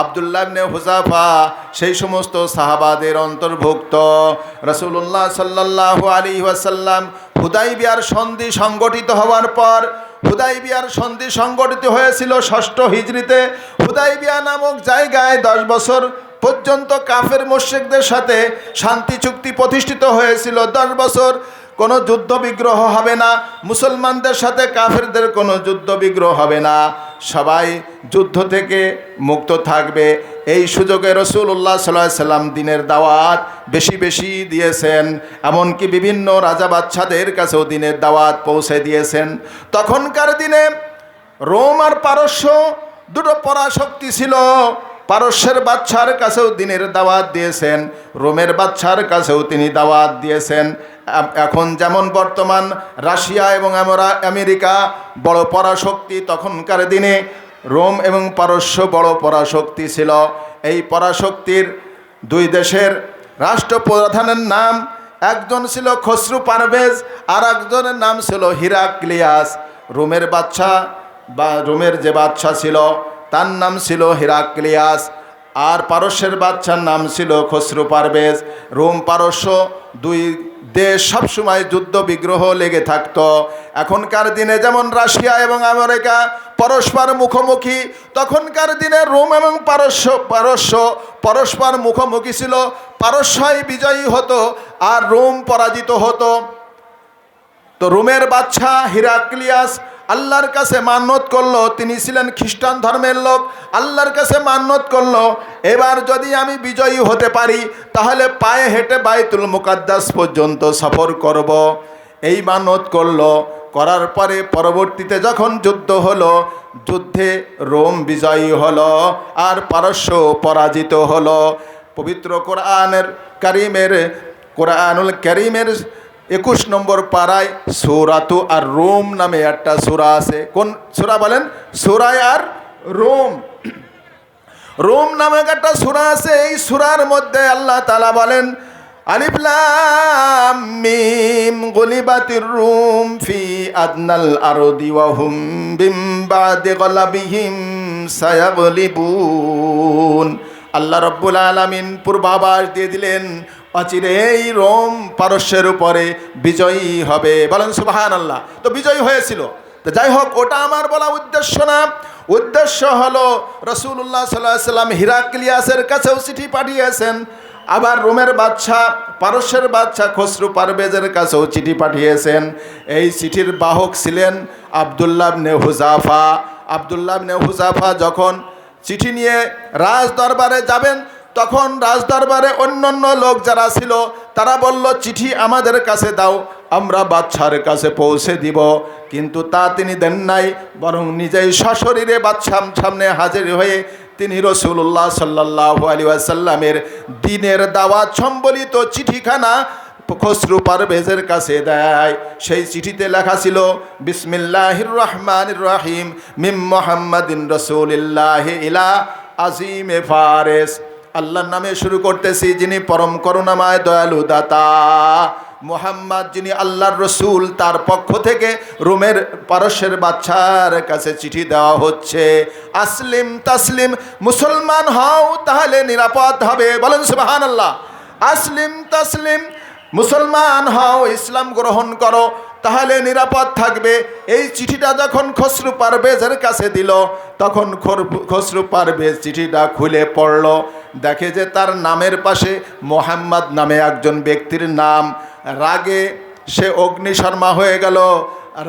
আব্দুল্লাহ ইবনে হুযাফা সেই সমস্ত সাহাবাদের অন্তর্ভুক্ত। রাসূলুল্লাহ সাল্লাল্লাহু আলাইহি ওয়াসাল্লাম হুদাইবিয়ার সন্ধি সংগঠিত হওয়ার পর, হুদাইবিয়ার সন্ধি সংগঠিত হয়েছিল 6ষ্ঠ হিজরিতে। হুদাইবিয়া নামক জায়গায় 10 বছর পর্যন্ত কাফের মুশরিকদের সাথে শান্তি চুক্তি প্রতিষ্ঠিত হয়েছিল। 10 বছর কোনো যুদ্ধ বিগ্রহ হবে না, মুসলমানদের সাথে কাফেরদের কোনো যুদ্ধ বিগ্রহ হবে না, সবাই যুদ্ধ থেকে মুক্ত থাকবে। এই সুযোগে রাসূলুল্লাহ সাল্লাল্লাহু আলাইহি সাল্লাম দিনের দাওয়াত বেশি বেশি দিয়েছেন, এমনকি বিভিন্ন রাজা বাদশাদের কাছেও দিনের দাওয়াত পৌঁছে দিয়েছেন। তখনকার দিনে রোম আর পারস্য দুটো পরাশক্তি ছিল। পারস্যের বাদশার কাছেও দিনের দাওয়াত দিয়েছেন, রোমের বাদশার কাছেও তিনি দাওয়াত দিয়েছেন। এখন যেমন বর্তমান রাশিয়া এবং আমেরিকা বড় পরাশক্তি, তখনকার দিনে রোম এবং পারস্য বড় পরাশক্তি ছিল। এই পরাশক্তির দুই দেশের রাষ্ট্রপ্রধানের নাম, একজন ছিল খসরু পারভেজ আর একজনের নাম ছিল হিরাক্লিয়াস। রোমের বাদশা বা রোমের যে বাদশা ছিল তার নাম ছিল হিরাক্লিয়াস, আর পারস্যের বাদশার নাম ছিল খসরু পারভেজ। রোম পারস্য দুই দেশ সবসময় যুদ্ধ বিগ্রহ লেগে থাকতো। এখনকার দিনে যেমন রাশিয়া এবং আমেরিকা পরস্পর মুখোমুখি, তখনকার দিনে রোম এবং পারস্য পরস্পর মুখোমুখি ছিল। পারস্যই বিজয়ী হতো আর রোম পরাজিত হতো। তো রোমের বাদশা হিরাক্লিয়াস আল্লাহর কাছে মান্যত করলো, তিনি ছিলেন খ্রিস্টান ধর্মের লোক। আল্লাহর কাছে মান্যত করলো, এবার যদি আমি বিজয়ী হতে পারি তাহলে পায়ে হেঁটে বাইতুল মুকাদ্দাস পর্যন্ত সফর করব। এই মান্যত করলো। করার পরে পরবর্তীতে যখন যুদ্ধ হলো, যুদ্ধে রোম বিজয়ী হলো আর পারস্য পরাজিত হলো। পবিত্র কোরআনুল কারীমের 21 নম্বর পারায় সূরাতু আর রোম নামে একটা সূরা আছে। কোন সূরা বলেন? সূরায়ে আর রোম। রোম নামে একটা সূরা আছে। এই সূরার মধ্যে আল্লাহ তাআলা বলেন, আলিফ লাম মিম গুলিবাতির রুম ফি আদনাল আরদি ওয়া হুম বিম বাদি গলাবিহিম সায়াগলিবুন। আল্লাহ রাব্বুল আলামিন পূর্বাভাস দিয়ে দিলেন, অচিরেই রোম পারস্যের উপরে বিজয়ী হবে। বলেন সুবহানাল্লাহ। তো বিজয়ী হয়েছিল। তো যাই হোক, ওটা আমার বলা উদ্দেশ্য না। উদ্দেশ্য হলো রাসূলুল্লাহ সাল্লাল্লাহু আলাইহি সাল্লাম হিরাক্লিয়াসের কাছেও চিঠি পাঠিয়েছেন, আবার রোমের বাদশা পারস্যের বাদশা খসরু পারভেজের কাছেও চিঠি পাঠিয়েছেন। এই চিঠির বাহক ছিলেন আব্দুল্লাহ ইবনে হুযাফা। আব্দুল্লাহ ইবনে হুযাফা যখন চিঠি নিয়ে রাজ দরবারে যাবেন, তখন রাজদরবারে অন্যান্য লোক যারা ছিল তারা বলল, চিঠি আমাদের কাছে দাও, আমরা বাদশার কাছে পৌঁছে দিব। কিন্তু তা তিনি দেন নাই, বরং নিজেই সশরীরে বাদশার সামনে হাজির হয়ে তিনি রাসূলুল্লাহ সাল্লাল্লাহু আলাইহি ওয়াসাল্লামের দ্বীনের দাওয়াত সম্বলিত চিঠিখানা খসরু পারভেজের কাছে দেয়। সেই চিঠিতে লেখা ছিল, বিসমিল্লাহির রহমানির রহিম মিম মুহাম্মাদিন রাসূলিল্লাহি ইলা আজিমে ফারেস। আল্লাহর নামে শুরু করতেছি, যিনি পরম করুণাময় দয়ালু দাতা। মুহাম্মদ যিনি আল্লাহর রসুল, তার পক্ষ থেকে রোমের পারস্যের বাদশার কাছে চিঠি দেওয়া হচ্ছে। আসলিম তাসলিম, মুসলমান হও তাহলে নিরাপদ হবে। বলেন সুবহানাল্লাহ। আসলিম তাসলিম, মুসলমান হও, ইসলাম গ্রহণ করো, তাহলে নিরাপদ থাকবে। এই চিঠিটা যখন খসরু পারভেজের কাছে দিল, তখন খসরু পারভেজ চিঠিটা খুলে পড়ল। দেখে যে তার নামের পাশে মোহাম্মদ নামে একজন ব্যক্তির নাম রাগে সে অগ্নিশর্মা হয়ে গেল,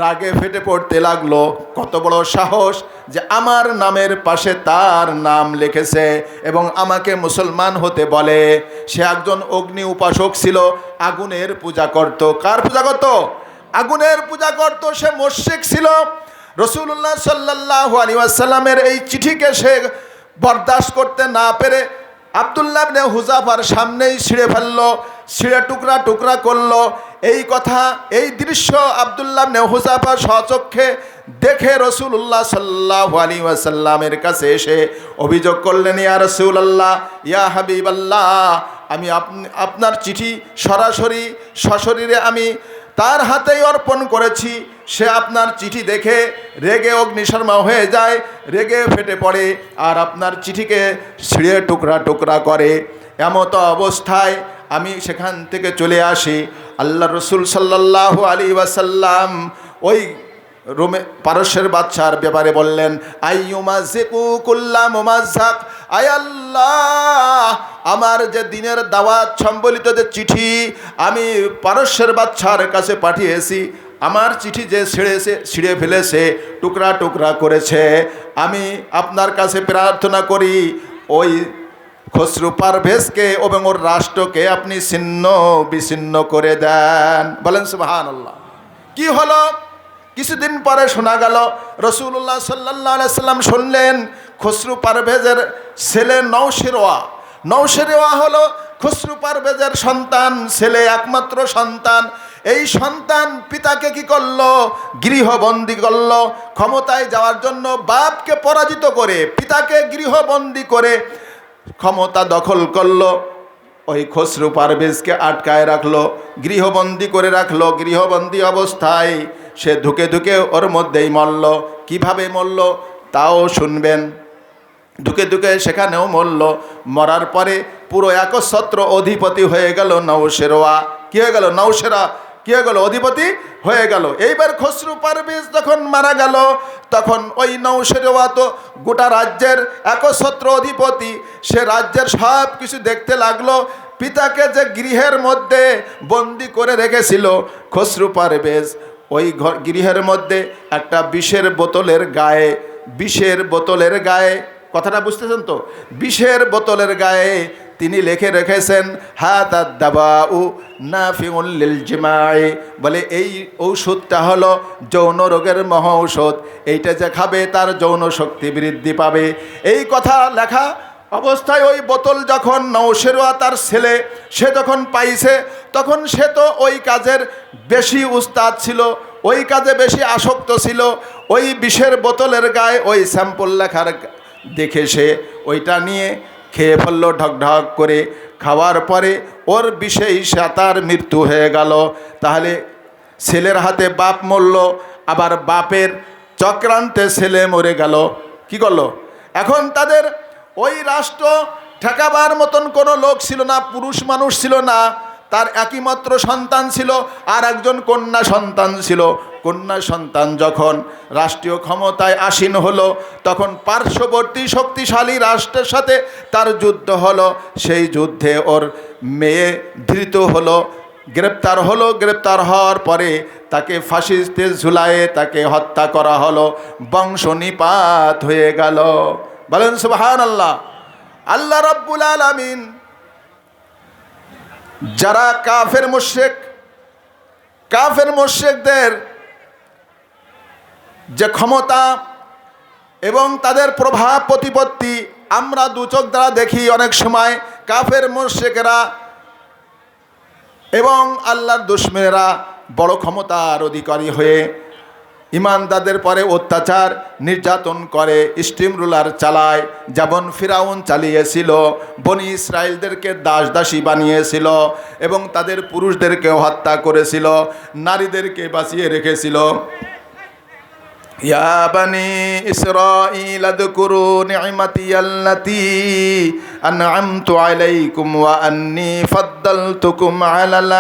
রাগে ফেটে পড়তে লাগলো। কত বড় সাহস যে আমার নামের পাশে তার নাম লিখেছে এবং আমাকে মুসলমান হতে বলে। সে একজন অগ্নি উপাসক ছিল, আগুনের পূজা করত। কার পূজা করত? আগুনের পূজা করত। সে মুশরিক ছিল। রাসূলুল্লাহ সাল্লাল্লাহু আলাইহি ওয়াসাল্লামের এই চিঠিকে সে বরদাস্ত করতে না পেরে আব্দুল্লাহ ইবনে হুযাফার সামনেই ছিঁড়ে ফেললো, ছিঁড়ে টুকরা টুকরা করলো। এই কথা, এই দৃশ্য আব্দুল্লাহ ইবনে হুযাফা স্বচক্ষে দেখে রাসূলুল্লাহ সাল্লাল্লাহু আলাইহি ওয়াসাল্লামের কাছে এসে অভিযোগ করলেন, ইয়া রাসূলুল্লাহ, ইয়া হাবিবাল্লাহ, আমি আপনার চিঠি সরাসরি সশরীরে আমি তার হাতেই অর্পণ করেছি। সে আপনার চিঠি দেখে রেগে অগ্নিশর্মা হয়ে যায়, রেগে ফেটে পড়ে আর আপনার চিঠিকে ছিঁড়ে টুকরা টুকরা করে। এমত অবস্থায় আমি সেখান থেকে চলে আসি। আল্লাহ রসুল সাল্লাল্লাহু আলাইহি ওয়াসাল্লাম ওই রোমে পারস্যের বাদশার ব্যাপারে বললেন, আইয়ুমাজিকু কুল্লা মুমাজ্জাক, আয় আল্লাহ, আমার যে দিনের দাওয়াত সম্বলিত যে চিঠি আমি পারস্যের বাদশার কাছে পাঠিয়েছি, আমার চিঠি যে ছিঁড়ে ফেলেছে, টুকরা টুকরা করেছে, আমি আপনার কাছে প্রার্থনা করি ওই খসরু পারভেজকে এবং ওর রাষ্ট্রকে আপনি ছিন্ন বিচ্ছিন্ন করে দেন। বলেন সুবহানাল্লাহ। কি হলো? কিছুদিন পরে শোনা গেল, রাসূলুল্লাহ সাল্লাল্লাহু আলাইহি সাল্লাম শুনলেন খসরু পারভেজের ছেলে নওশেরওয়া হলো খসরু পারভেজের সন্তান, ছেলে, একমাত্র সন্তান। এই সন্তান পিতাকে কি করলো? গৃহবন্দী করলো। ক্ষমতায় যাওয়ার জন্য বাপকে পরাজিত করে পিতাকে গৃহবন্দী করে ক্ষমতা দখল করলো। ওই খসরু পারভেজকে আটকায় রাখলো, গৃহবন্দী করে রাখলো। গৃহবন্দী অবস্থায় সে ধুকে ধুকে ওর মধ্যেই মরল। কিভাবে মরল তাও শুনবেন। ধুকে ধুকে সেখানেও মরল। মরার পরে পুরো একচ্ছত্র অধিপতি হয়ে গেল নওশেরওয়া। কী হয়ে গেল? নওশেরা কী হয়ে গেল? অধিপতি হয়ে গেল। এইবার খসরু পারভেজ যখন মারা গেল, তখন ওই নওশেরওয়া তো গোটা রাজ্যের একচ্ছত্র অধিপতি। সে রাজ্যের সব কিছু দেখতে লাগলো। পিতাকে যে গৃহের মধ্যে বন্দি করে রেখেছিল খসরু পারভেজ, ওই গৃহের মধ্যে একটা বিষের বোতলের গায়ে, কথাটা বুঝতেছেন তো? বিষের বোতলের গায়ে তিনি লিখে রেখেছেন, হাদাদ দাওয়াউ নাফিউন লিল জিমাই, বলে এই ঔষধটা হলো যৌন রোগের মহা ঔষধ। এইটা যে খাবে তার যৌন শক্তি বৃদ্ধি পাবে। এই কথা লেখা অবস্থায় ওই বোতল যখন নওশেরওয়া তার ছেলে সে যখন পাইছে, তখন সে তো ওই কাজের বেশি উস্তাদ ছিল, ওই কাজে বেশি আসক্ত ছিল। ওই বিষের বোতলের গায়ে ওই স্যাম্পল লেখার দেখে সে ওইটা নিয়ে খেয়ে ফেললো ঢক ঢক করে। খাওয়ার পরে ওর বিষেই তার মৃত্যু হয়ে গেল। তাহলে ছেলের হাতে বাপ মরল, আবার বাপের চক্রান্তে ছেলে মরে গেল। কি করলো? এখন তাদের ওই রাষ্ট্র ঠেকাবার মতন কোনো লোক ছিল না, পুরুষ মানুষ ছিল না। তার একইমাত্র সন্তান ছিল আর একজন কন্যা সন্তান ছিল। কন্যা সন্তান যখন রাষ্ট্রীয় ক্ষমতায় আসীন হলো, তখন পার্শ্ববর্তী শক্তিশালী রাষ্ট্রের সাথে তার যুদ্ধ হলো। সেই যুদ্ধে ওর মেয়ে ধৃত হলো, গ্রেপ্তার হলো। গ্রেপ্তার হওয়ার পরে তাকে ফাঁসিতে ঝুলায়ে তাকে হত্যা করা হলো। বংশ নিপাত হয়ে গেল। বলেন সুবহানাল্লাহ। আল্লাহ রাব্বুল আলামিন যারা কাফের মুশরিকদের যে ক্ষমতা এবং তাদের প্রভাব প্রতিপত্তি আমরা দু চোখ দ্বারা দেখি, অনেক সময় কাফের মুশরিকরা এবং আল্লাহর দুশমনেরা বড় ক্ষমতার অধিকারী হয়ে ইমানদারদের পরে অত্যাচার নির্যাতন করে, স্টিম রুলার চালায়। যেমন ফিরাউন চালিয়েছিল, বনি ইসরায়েলদেরকে দাসী বানিয়েছিল এবং তাদের পুরুষদেরকেও হত্যা করেছিল, নারীদেরকে বাঁচিয়ে রেখেছিল। ইয়া বানি ইসরাঈল আযকুরু নি'মাতি আল্লাতী আন'আমতু আলাইকুম ওয়া আন্নী ফাদ্দালতুকুম আলাল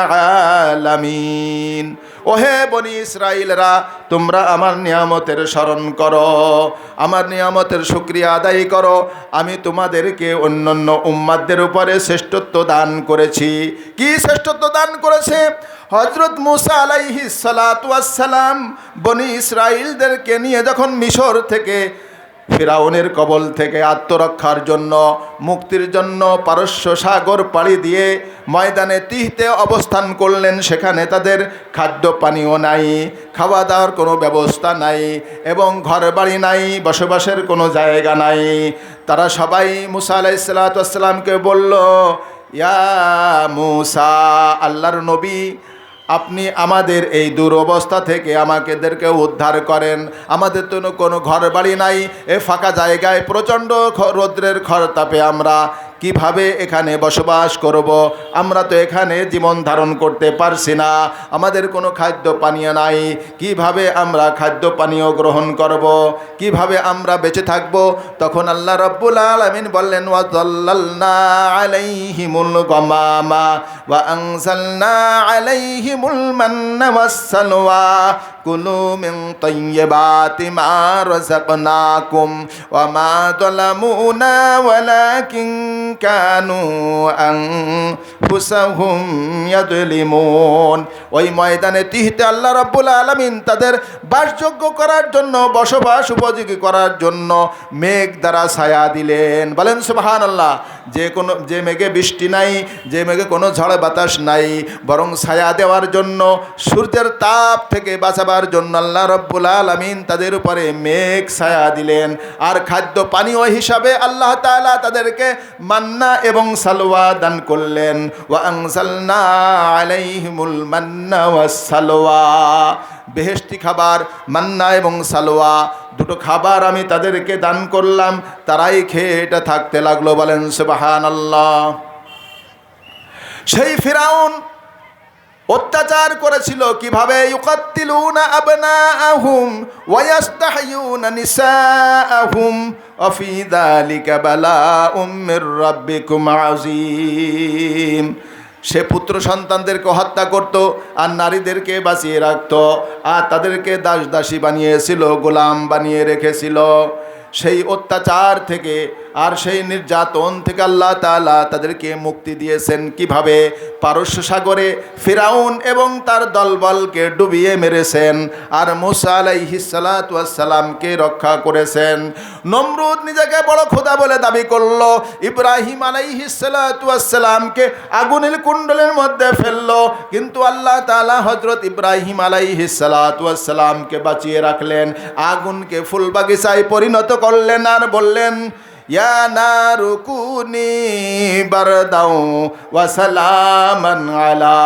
আলামিন। ওহে বনি ইসরাঈলরা, তোমরা আমার নিয়ামতের স্মরণ করো, আমার নিয়ামতের শুকরিয়া আদায় করো। আমি তোমাদেরকে অন্যান্য উম্মাতদের উপরে শ্রেষ্ঠত্ব দান করেছি। কি শ্রেষ্ঠত্ব দান করেছে? হযরত মুসা আলাইহিস সালাতু ওয়াস সালাম বনি ইসরাইলদেরকে নিয়ে যখন মিশর থেকে ফিরাউনের কবল থেকে আত্মরক্ষার জন্য মুক্তির জন্য পারস্য সাগর পাড়ি দিয়ে ময়দানে তিহতে অবস্থান করলেন, সেখানে তাদের খাদ্য পানীয় নাই, খাওয়া দাওয়ার কোনো ব্যবস্থা নাই এবং ঘর বাড়ি নাই, বসবাসের কোনো জায়গা নাই। তারা সবাই মুসা আলাইহিস সালাতু ওয়াস সালামকে বলল, ইয়া মুসা, আল্লাহর নবী, আপনি আমাদের এই দুরবস্থা থেকে আমাদেরকে উদ্ধার করেন। আমাদের তো কোনো ঘর বাড়ি নাই, এ ফাঁকা জায়গায় প্রচণ্ড রৌদ্রের খরতাপে আমরা কিভাবে এখানে বসবাস করব? আমরা তো এখানে জীবন ধারণ করতে পারছি না, আমাদের কোনো খাদ্য পানীয় নাই, কিভাবে আমরা খাদ্য পানীয় গ্রহণ করব? কিভাবে আমরা বেঁচে থাকব? তখন আল্লাহ রাব্বুল আলামিন বললেন, ওয়া যাল্লালনা আলাইহিমুল গামামা ওয়া আনজালনা আলাইহিমুল মান্না ওয়াস সালওয়া কুলু মিন তাইয়্যিবাতি মা রাযাকনাকুম ওয়া মা যালামুনা ওয়ালাকিন কানু আনফুসাহুম ইয়াযলিমুন। ওই ময়দানে তিহতে আল্লাহ রাব্বুল আলামিন তাদের বাসযোগ্য করার জন্য, বসবাস উপযোগী করার জন্য মেঘ দ্বারা ছায়া দিলেন। বলেন সুবহানাল্লাহ। যে মেঘে বৃষ্টি নাই, যে মেঘে কোনো ঝড় বাতাস নাই, বরং ছায়া দেওয়ার জন্য, সূর্যের তাপ থেকে বাঁচাবার জন্য আল্লাহ রাব্বুল আলামিন তাদের উপরে মেঘ ছায়া দিলেন। আর খাদ্য পানীয় হিসাবে আল্লাহ তাআলা তাদেরকে মান্না এবং সালওয়া দান করলেন। ওয়া আনজালনা আলাইহিমুল মান্না ওয়াস সালওয়া, বেহেশতি খাবার মান্না এবং সালওয়া, দুটো খাবার আমি তাদেরকে দান করলাম, তারাই খেয়ে এটা থাকতে লাগলো। বলেন সুবহানাল্লাহ। সেই ফিরাউন অত্যাচার করেছিল কিভাবে? ইউকাত্তিলুনা আবনাআহুম ওয়া ইস্তাহয়ুনা নিসাআহুম ওয়া ফি যালিকা বালাউম মির রাব্বিকুম আযীম। সে পুত্র সন্তানদেরকে হত্যা করত আর নারীদেরকে বাঁচিয়ে রাখত, আর তাদেরকে দাস দাসী বানিয়েছিল, গোলাম বানিয়ে রেখেছিল। সেই অত্যাচার থেকে আর সেই নির্যাতন থেকে আল্লাহ তাআলা তাদেরকে মুক্তি দিয়েছেন কিভাবে? পারস্য সাগরে ফিরাউন এবং তার দলবলকে ডুবিয়ে মেরেছেন আর মুসা আলাইহিস সালাতু ওয়াস সালামকে রক্ষা করেছেন। নমরুদ নিজেকে বড় খোদা বলে দাবি করল, ইব্রাহিম আলাইহিস সালাতু ওয়াস সালামকে আগুনের কুণ্ডলের মধ্যে ফেলল, কিন্তু আল্লাহ তাআলা হযরত ইব্রাহিম আলাইহিস সালাতু ওয়াস সালামকে বাঁচিয়ে রাখলেন, আগুনকে ফুল বাগিচায় পরিণত করলেন আর বললেন, ইয়া নারু কুনি বারদাও ওয়া সালামান আলা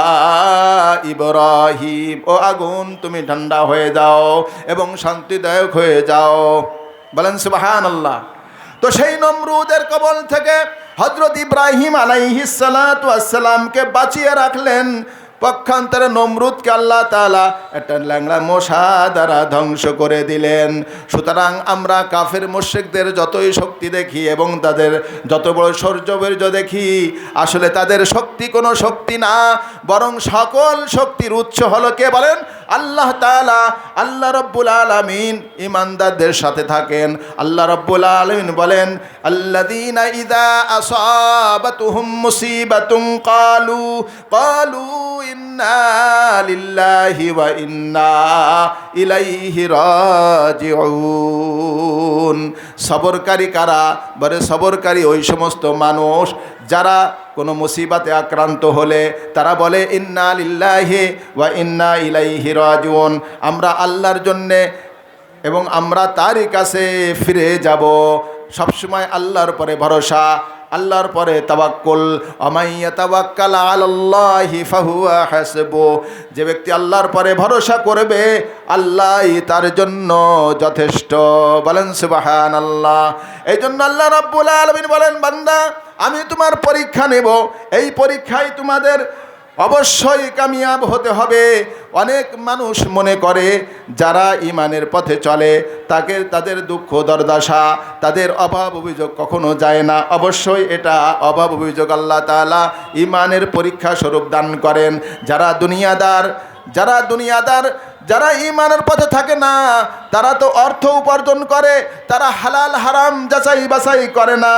ইব্রাহিম, ও আগুন তুমি ঠান্ডা হয়ে যাও এবং শান্তিদায়ক হয়ে যাও। বলেন সুবহানাল্লাহ। তো সেই নমরুদের কবল থেকে হযরত ইব্রাহিম আলাইহিস সালাতু ওয়াস সালামকে বাঁচিয়ে রাখলেন। পক্ষান্তরে নমরুদকে আল্লাহ তাআলা একটা ল্যাংড়া মশা দ্বারা ধ্বংস করে দিলেন। সুতরাং আমরা কাফের মুশরিকদের যতই শক্তি দেখি এবং তাদের যত বড় শৌর্য দেখি, আসলে তাদের শক্তি কোনো শক্তি না, বরং সকল শক্তির উৎস হলো কে? বলেন আল্লাহ তাআলা। আল্লাহ রাব্বুল আলামিন ঈমানদারদের সাথে থাকেন। আল্লাহ রাব্বুল আলামিন বলেন, আল্লাযীনা ইযা আসাবাতুহুম মুসিবাতুন ক্বালু ইন্না লিল্লাহি ওয়া ইন্না ইলাইহি রাজিউন। সবরকারী কারা? বলে সবরকারী ওই সমস্ত মানুষ যারা কোনো মুসিবতে আক্রান্ত হলে তারা বলে ইন্না লিল্লাহি ওয়া ইন্না ইলাইহি রাজিউন, আমরা আল্লাহর জন্যে এবং আমরা তারই কাছে ফিরে যাব। সবসময় আল্লাহর পরে ভরসা, আল্লাহর পরে তাওয়াক্কুল। আমাইয়া তাওয়াক্কাল আলাল্লাহি ফাহুয়া হাসবু, যে ব্যক্তি আল্লাহর পরে ভরসা করবে আল্লাহই তার জন্য যথেষ্ট। বলেন সুবহানাল্লাহ। এই জন্য আল্লাহ রাব্বুল আলামিন বলেন, বান্দা আমি তোমার পরীক্ষা নেব, এই পরীক্ষায় তোমাদের অবশ্যই কামিয়াব হতে হবে। অনেক মানুষ মনে করে যারা ঈমানের পথে চলে তাদের দুঃখ দুর্দশা, তাদের অভাব অভিযোগ কখনো যায় না। অবশ্যই এটা অভাব অভিযোগ আল্লাহ তাআলা ঈমানের পরীক্ষা স্বরূপ দান করেন। যারা ঈমানের পথে থাকে না, তারা তো অর্থ উপার্জন করে, তারা হালাল হারাম যাচাই বাছাই করে না,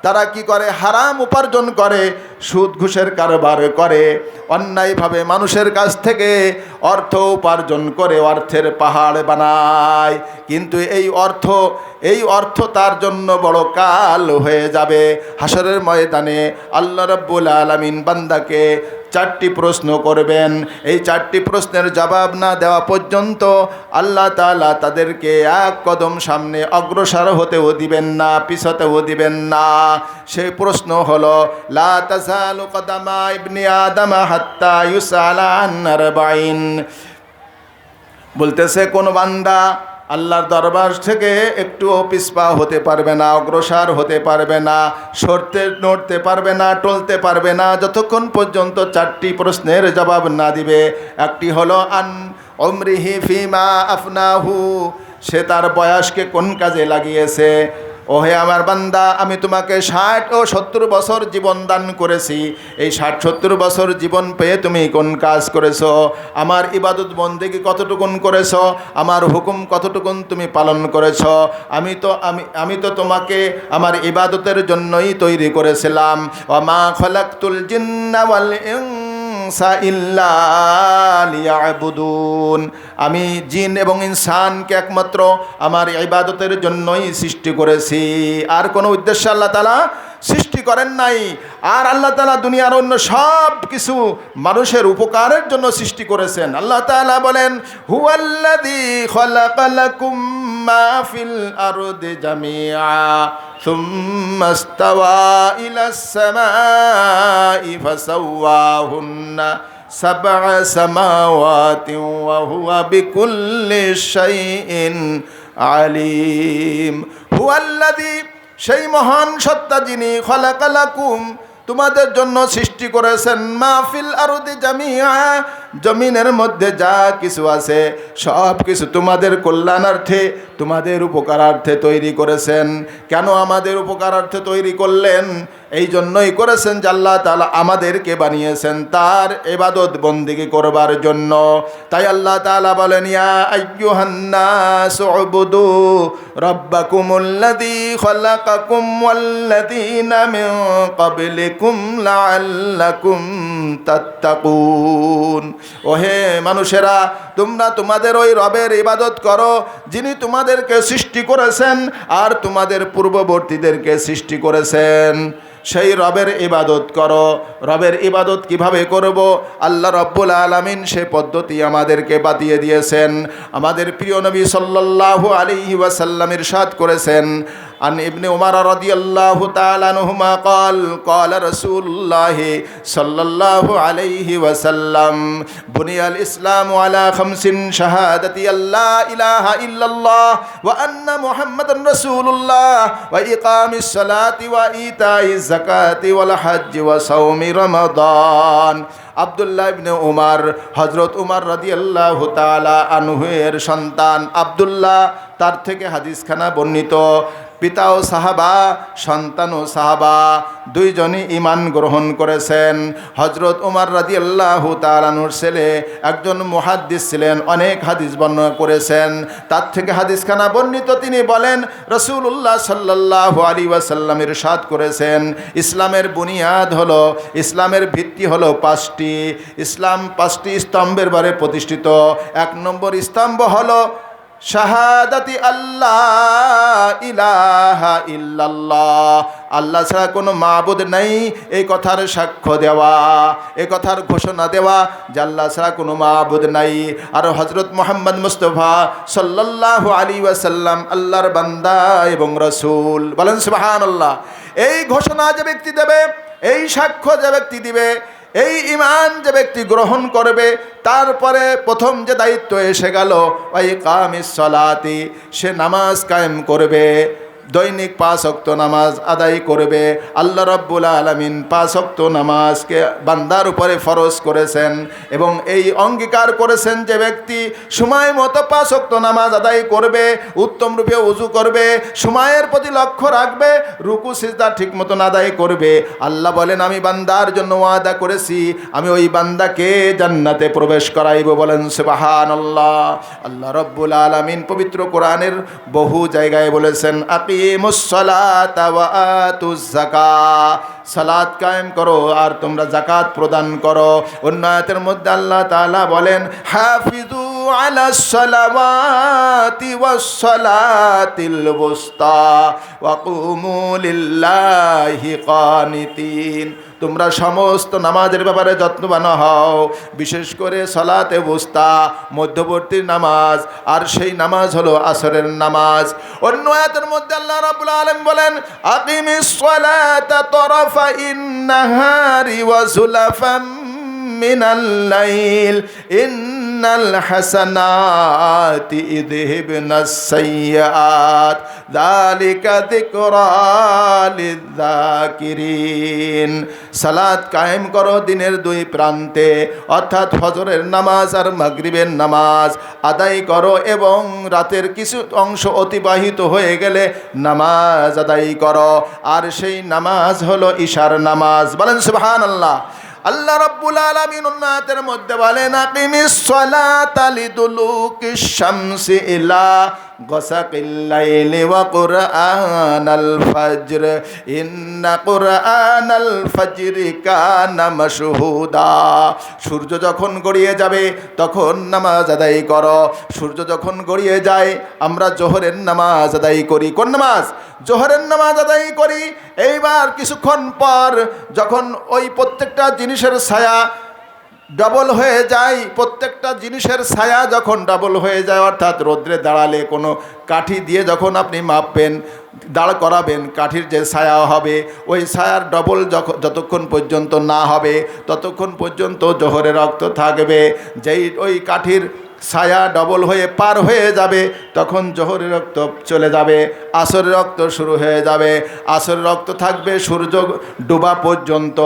তারা কি করে? হারাম উপার্জন করে, সুদ ঘুষের কারবার করে, অন্যায়ভাবে মানুষের কাছ থেকে অর্থ উপার্জন করে অর্থের পাহাড় বানায়। কিন্তু এই অর্থ তার জন্য বড় কাল হয়ে যাবে। হাসরের ময়দানে আল্লাহ রাব্বুল আলামিন বান্দাকে 4টি প্রশ্ন করবেন। এই 4টি প্রশ্নের জবাব না দেওয়া পর্যন্ত আল্লাহ তাআলা তাদেরকে এক কদম সামনে অগ্রসর হতেও দিবেন না, পিছতেও দিবেন না। সেই প্রশ্ন হলো, লা তাযালু কদামা ইবনি আদম হাত্তা ইউসআলা আন আরবাইন। বলতেছে কোন বান্দা আল্লাহর দরবার থেকে একটুও পিছপা হতে পারবে না, অগ্রসর হতে পারবে না, সরতে নড়তে পারবে না, টলতে পারবে না, যতক্ষণ পর্যন্ত 4টি প্রশ্নের জবাব না দিবে। একটি হলো আন উমরিহি ফিমা আফনাহু, সে তার বয়সকে কোন কাজে লাগিয়েছে। ওহে আমার বান্দা, আমি তোমাকে 60 ও 70 বছর জীবন দান করেছি। এই 60-70 বছর জীবন পেয়ে তুমি কোন কাজ করেছো? আমার ইবাদত বন্দেগী কতটুকুন করেছো? আমার হুকুম কতটুকুন তুমি পালন করেছো? আমি তো তোমাকে আমার ইবাদতের জন্যই তৈরি করেছিলাম। ওয়া মা খালাকতুল জিন্না ওয়াল ইনসা ইল্লা লিয়াবুদুন। আমি জিন এবং ইনসানকে একমাত্র আমার ইবাদতের জন্যই সৃষ্টি করেছি, আর কোনো উদ্দেশ্য আল্লাহ তাআলা সৃষ্টি করেন নাই। আর আল্লাহ তাআলা দুনিয়ার অন্য সব কিছু মানুষের উপকারের জন্য সৃষ্টি করেছেন। আল্লাহ তাআলা বলেন, হুয়াল্লাযী খালাকা লাকুম মা ফিল আরদি জামিআ সুম্মা ইসতাওয়া ইলাস সামাই ফাসাওয়াহুন্না সাবআ সামাওয়াতিন ওয়া হুয়া বিকুল্লি শাইইন আলিম। হুয়াল্লাযী, সেই মহান সত্তা যিনি, খালাকা লাকুম, তোমাদের জন্য সৃষ্টি করেছেন, মাহফিল আরদি জামিআ, জমিনের মধ্যে যা কিছু আছে সব কিছু তোমাদের কল্যাণার্থে, তোমাদের উপকারার্থে তৈরি করেছেন। কেন আমাদের উপকারার্থে তৈরি করলেন? এই জন্যই করেছেন যে আল্লাহ তাআলা আমাদেরকে বানিয়েছেন তার ইবাদত বন্দেগী করবার জন্য। তাই আল্লাহ তাআলা বলেন, ইয়া আইয়ুহান নাসু উবুদু রাব্বাকুমুল্লাযী খালাকাকুম ওয়াল্লাযীনা মিন ক্বাবলিকুম লাআল্লাকুম তাত্তাকুন। ওহে মানুষেরা, তোমরা তোমাদের ওই রবের ইবাদত করো যিনি তোমাদেরকে সৃষ্টি করেছেন আর তোমাদের পূর্ববর্তীদেরকে সৃষ্টি করেছেন। সেই রবের ইবাদত করো। রবের ইবাদত কিভাবে করব? আল্লাহ রাব্বুল আলামিন সে পদ্ধতি আমাদেরকে বাতিয়ে দিয়েছেন। আমাদের প্রিয় নবী সাল্লাল্লাহু আলাইহি ওয়াসাল্লাম ইরশাদ করেছেন, আন ইবনে উমর রাদিয়াল্লাহু তাআলা আনহুমা قال قال رسول الله صلى الله عليه وسلم بني الإسلام على 5 شهادة لا إله إلا الله وأن محمد رسول الله وإقام الصلاة وإيتاء الزكاة والحج وصوم رمضان। আব্দুল্লাহ ইবনে উমর, হযরত উমর রাদিয়াল্লাহু তাআলা আনহুর সন্তান আব্দুল্লাহ, তার থেকে হাদিসখানা বর্ণিত। পিতাও সাহাবা, সন্তানও সাহাবা, দুইজনই ঈমান গ্রহণ করেছেন। হযরত উমর রাদিয়াল্লাহু তাআলা আনহুর ছেলে একজন মুহাদ্দিস ছিলেন, অনেক হাদিস বর্ণনা করেছেন। তার থেকে হাদিসখানা বর্ণিত, তিনি বলেন, রাসূলুল্লাহ সাল্লাল্লাহু আলাইহি ওয়াসাল্লাম ইরশাদ করেছেন, ইসলামের বুনিয়াদ হলো, ইসলামের ভিত্তি হলো 5টি। ইসলাম 5টি স্তম্ভের বারে প্রতিষ্ঠিত। 1 নম্বর স্তম্ভ হলো শাহাদাতি আল্লাহ ইলাহা ইল্লাল্লাহ, আল্লাহ ছাড়া কোনো মাবুদ নাই, এই কথার সাক্ষ্য দেওয়া, এই কথার ঘোষণা দেওয়া যে আল্লাহ ছাড়া কোনো মাবুদ নাই। আর হযরত মুহাম্মদ মুস্তাফা সাল্লাল্লাহু আলাইহি ওয়াসাল্লাম আল্লাহর বান্দা এবং রাসূল। বলেন সুবহানাল্লাহ। এই ঘোষণা যে ব্যক্তি দেবে, এই সাক্ষ্য যে ব্যক্তি দিবে, এই ঈমান যে ব্যক্তি গ্রহণ করবে, তারপরে প্রথম যে দায়িত্ব এসে গেল ওয়া ইকামিস সালাতি, সে নামাজ কায়েম করবে। দৈনিক 5 ওয়াক্ত নামাজ আদায় করবে। আল্লাহ রাব্বুল আলামিন 5 ওয়াক্ত নামাজকে বান্দার উপরে ফরজ করেছেন এবং এই অঙ্গীকার করেছেন যে ব্যক্তি সময় মতো 5 ওয়াক্ত নামাজ আদায় করবে, উত্তম রূপে ওযু করবে, সময়ের প্রতি লক্ষ্য রাখবে, রুকু সিজদা ঠিক মতো আদায় করবে, আল্লাহ বলেন আমি বান্দার জন্য ওয়াদা করেছি আমি ওই বান্দাকে জান্নাতে প্রবেশ করাইব। বলেন সুবহানাল্লাহ। আল্লাহ রাব্বুল আলামিন পবিত্র কোরআনের বহু জায়গায় বলেছেন, আকিমুস সালাতা ওয়া আতুজ যাকাত, সালাত কায়েম করো আর তোমরা যাকাত প্রদান করো। অন্য আয়াতের মধ্যে আল্লাহ তাআলা বলেন হাফিজু আলাস সালাওয়াতি ওয়াস সালাতিল বুস্তা ওয়া কুমু লিল্লাহি কানিতিন, তোমরা সমস্ত নামাজের ব্যাপারে যত্নবান হও, বিশেষ করে সালাতে বুস্তা মধ্যবর্তী নামাজ, আর সেই নামাজ হলো আসরের নামাজ। অন্য আয়াতের মধ্যে আল্লাহ রাব্বুল আলামিন বলেন আকিমিস সালাতা তারাফাইন নাহারি ওয়া যুলাফাম মিনাল লাইল ইন্নাল হাসানাতি ইযহিবনাস সাইয়্যাত যালিকা যিকরা লিয-যাকিরিন। সালাত কায়েম করো দিনের দুই প্রান্তে, অর্থাৎ ফজরের নামাজ আর মাগরিবের নামাজ আদায় করো, এবং রাতের কিছু অংশ অতিবাহিত হয়ে গেলে নামাজ আদায় করো, আর সেই নামাজ হলো ইশার নামাজ। বলেন সুবহানাল্লাহ। আল্লাহ রাব্বুল আলামিন উন্নাতের মধ্যে বলেন আকিমিস সালাতা লিদুলুকিশ শামসি ইলা গাসাকিল লাইলি ওয়া কুরআনাল ফাজর ইন্না কুরআনাল ফাজরি কানা মাশহুদা। সূর্য যখন গড়িয়ে যাবে তখন নামাজ আদায় করো। সূর্য যখন গড়িয়ে যায় আমরা জোহরের নামাজ আদায় করি। কোন নামাজ? জোহরের নামাজ আদায় করি। এইবার কিছুক্ষণ পর যখন ওই প্রত্যেকটা জিনিসের ছায়া ডবল হয়ে যায়, প্রত্যেকটা জিনিসের ছায়া যখন ডবল হয়ে যায়, অর্থাৎ রোদ্রে দাঁড়ালে কোনো কাঠি দিয়ে যখন আপনি মাপবেন, দাঁড় করাবেন, কাঠির যে ছায়া হবে ওই ছায়ার ডবল যতক্ষণ পর্যন্ত না হবে ততক্ষণ পর্যন্ত জোহরের রক্ত থাকবে। যেই ওই কাঠির ছায়া ডবল হয়ে পার হয়ে যাবে তখন জোহরের রক্ত চলে যাবে, আসরের রক্ত শুরু হয়ে যাবে। আসরের রক্ত থাকবে সূর্য ডুবা পর্যন্ত।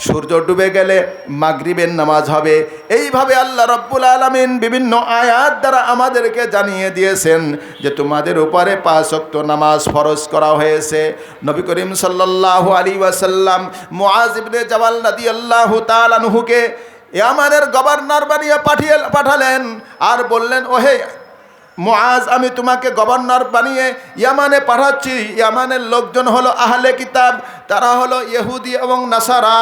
সূর্য ডুবে গেলে মাগরিবের নামাজ হবে। এইভাবে আল্লাহ রাব্বুল আলামিন বিভিন্ন আয়াত দ্বারা আমাদেরকে জানিয়ে দিয়েছেন যে তোমাদের উপরে 5 ওয়াক্ত নামাজ ফরজ করা হয়েছে। নবী করিম সাল্লাল্লাহু আলাইহি ওয়াসাল্লাম মুআজ ইবনে জাবাল রাদিয়াল্লাহু তাআলা আনহুকে ইয়ামানের গভর্নর বানিয়ে পাঠালেন আর বললেন ওহে মুআজ, আমি তোমাকে গভর্নর বানিয়ে ইয়ামানে পাঠাচ্ছি। ইয়ামানের লোকজন হলো আহলে কিতাব, তারা হলো ইহুদি এবং নাসারা,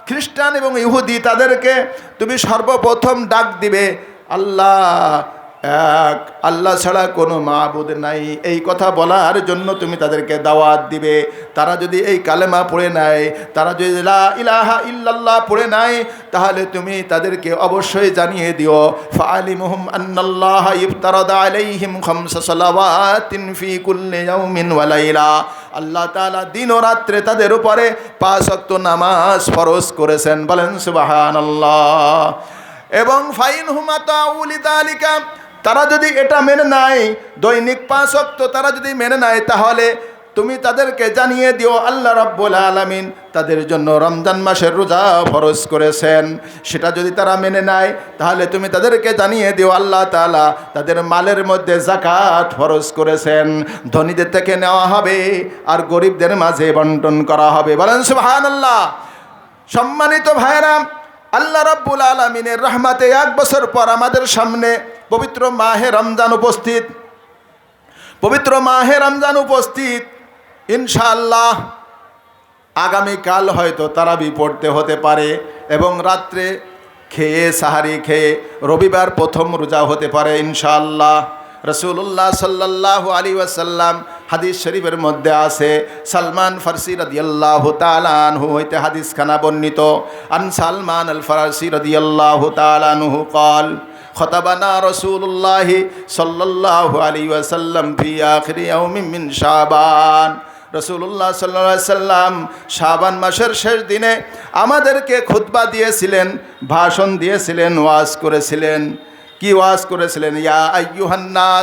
খ্রিস্টান এবং ইহুদি। তাদেরকে তুমি সর্বপ্রথম ডাক দিবে আল্লাহ এক, আল্লাহ ছাড়া কোনো মাবুদ নাই, এই কথা বলার জন্য তুমি তাদেরকে দাওয়াত দিবে। তারা যদি এই কালেমা পড়ে নেয়, তারা যদি লা ইলাহা ইল্লাল্লাহ পড়ে নেয়, তাহলে তুমি তাদেরকে অবশ্যই জানিয়ে দিও ফাআলিমুহুম আন্নাল্লাহা ইফতারাদা আলাইহিম খামসা সালাওয়াতিন ফি কুল্লি ইয়াউমিন ওয়া লাইলা। আল্লাহ তাআলা দিন ও রাত্রে তাদের উপরে 5 ওয়াক্ত নামাজ ফরজ করেছেন। বলেন সুবহানাল্লাহ। এবং ফাইনহুম আতাউ লিযালিকা, তারা যদি এটা মেনে নেয়, দৈনিক 5 ওয়াক্ত তারা যদি মেনে নেয়, তাহলে তুমি তাদেরকে জানিয়ে দিও আল্লাহ রাব্বুল আলামিন তাদের জন্য রমজান মাসের রোজা ফরজ করেছেন। সেটা যদি তারা মেনে নেয় তাহলে তুমি তাদেরকে জানিয়ে দিও আল্লাহ তাআলা তাদের মালের মধ্যে যাকাত ফরজ করেছেন। ধনীদের থেকে নেওয়া হবে আর গরিবদের মাঝে বন্টন করা হবে। বলেন সুবহানাল্লাহ। সম্মানিত ভাইরা, আল্লাহ রাব্বুল আলামিনের রহমতে 1 বছর পর আমাদের সামনে পবিত্র মাহে রমজান উপস্থিত। পবিত্র মাহে রমজান উপস্থিত। ইনশাআল্লাহ আগামীকাল হয়তো তারাবি পড়তে হতে পারে এবং রাত্রে খেয়ে সাহারি খেয়ে রবিবার প্রথম রোজা হতে পারে ইনশাআল্লাহ। রাসূলুল্লাহ সাল্লাল্লাহু আলাইহি ওয়াসাল্লাম হাদিস শরীফের মধ্যে আছে, সালমান ফারসি রাদিয়াল্লাহু তাআলা আনহু হইতে হাদিস খানা বর্ণিত। আন সালমান আল ফারসি রাদিয়াল্লাহু তাআলা আনহু قال خطبنا رسول الله صلى الله عليه وسلم في آخر يوم من شعبان। রাসূলুল্লাহ সাল্লাল্লাহু আলাইহি ওয়াসাল্লাম শাবান মাসের শেষ দিনে আমাদেরকে খুতবা দিয়েছিলেন, ভাষণ দিয়েছিলেন, ওয়াজ করেছিলেন। কি ওয়াজ করেছিলেন? ইয়া আইয়ুহান নাস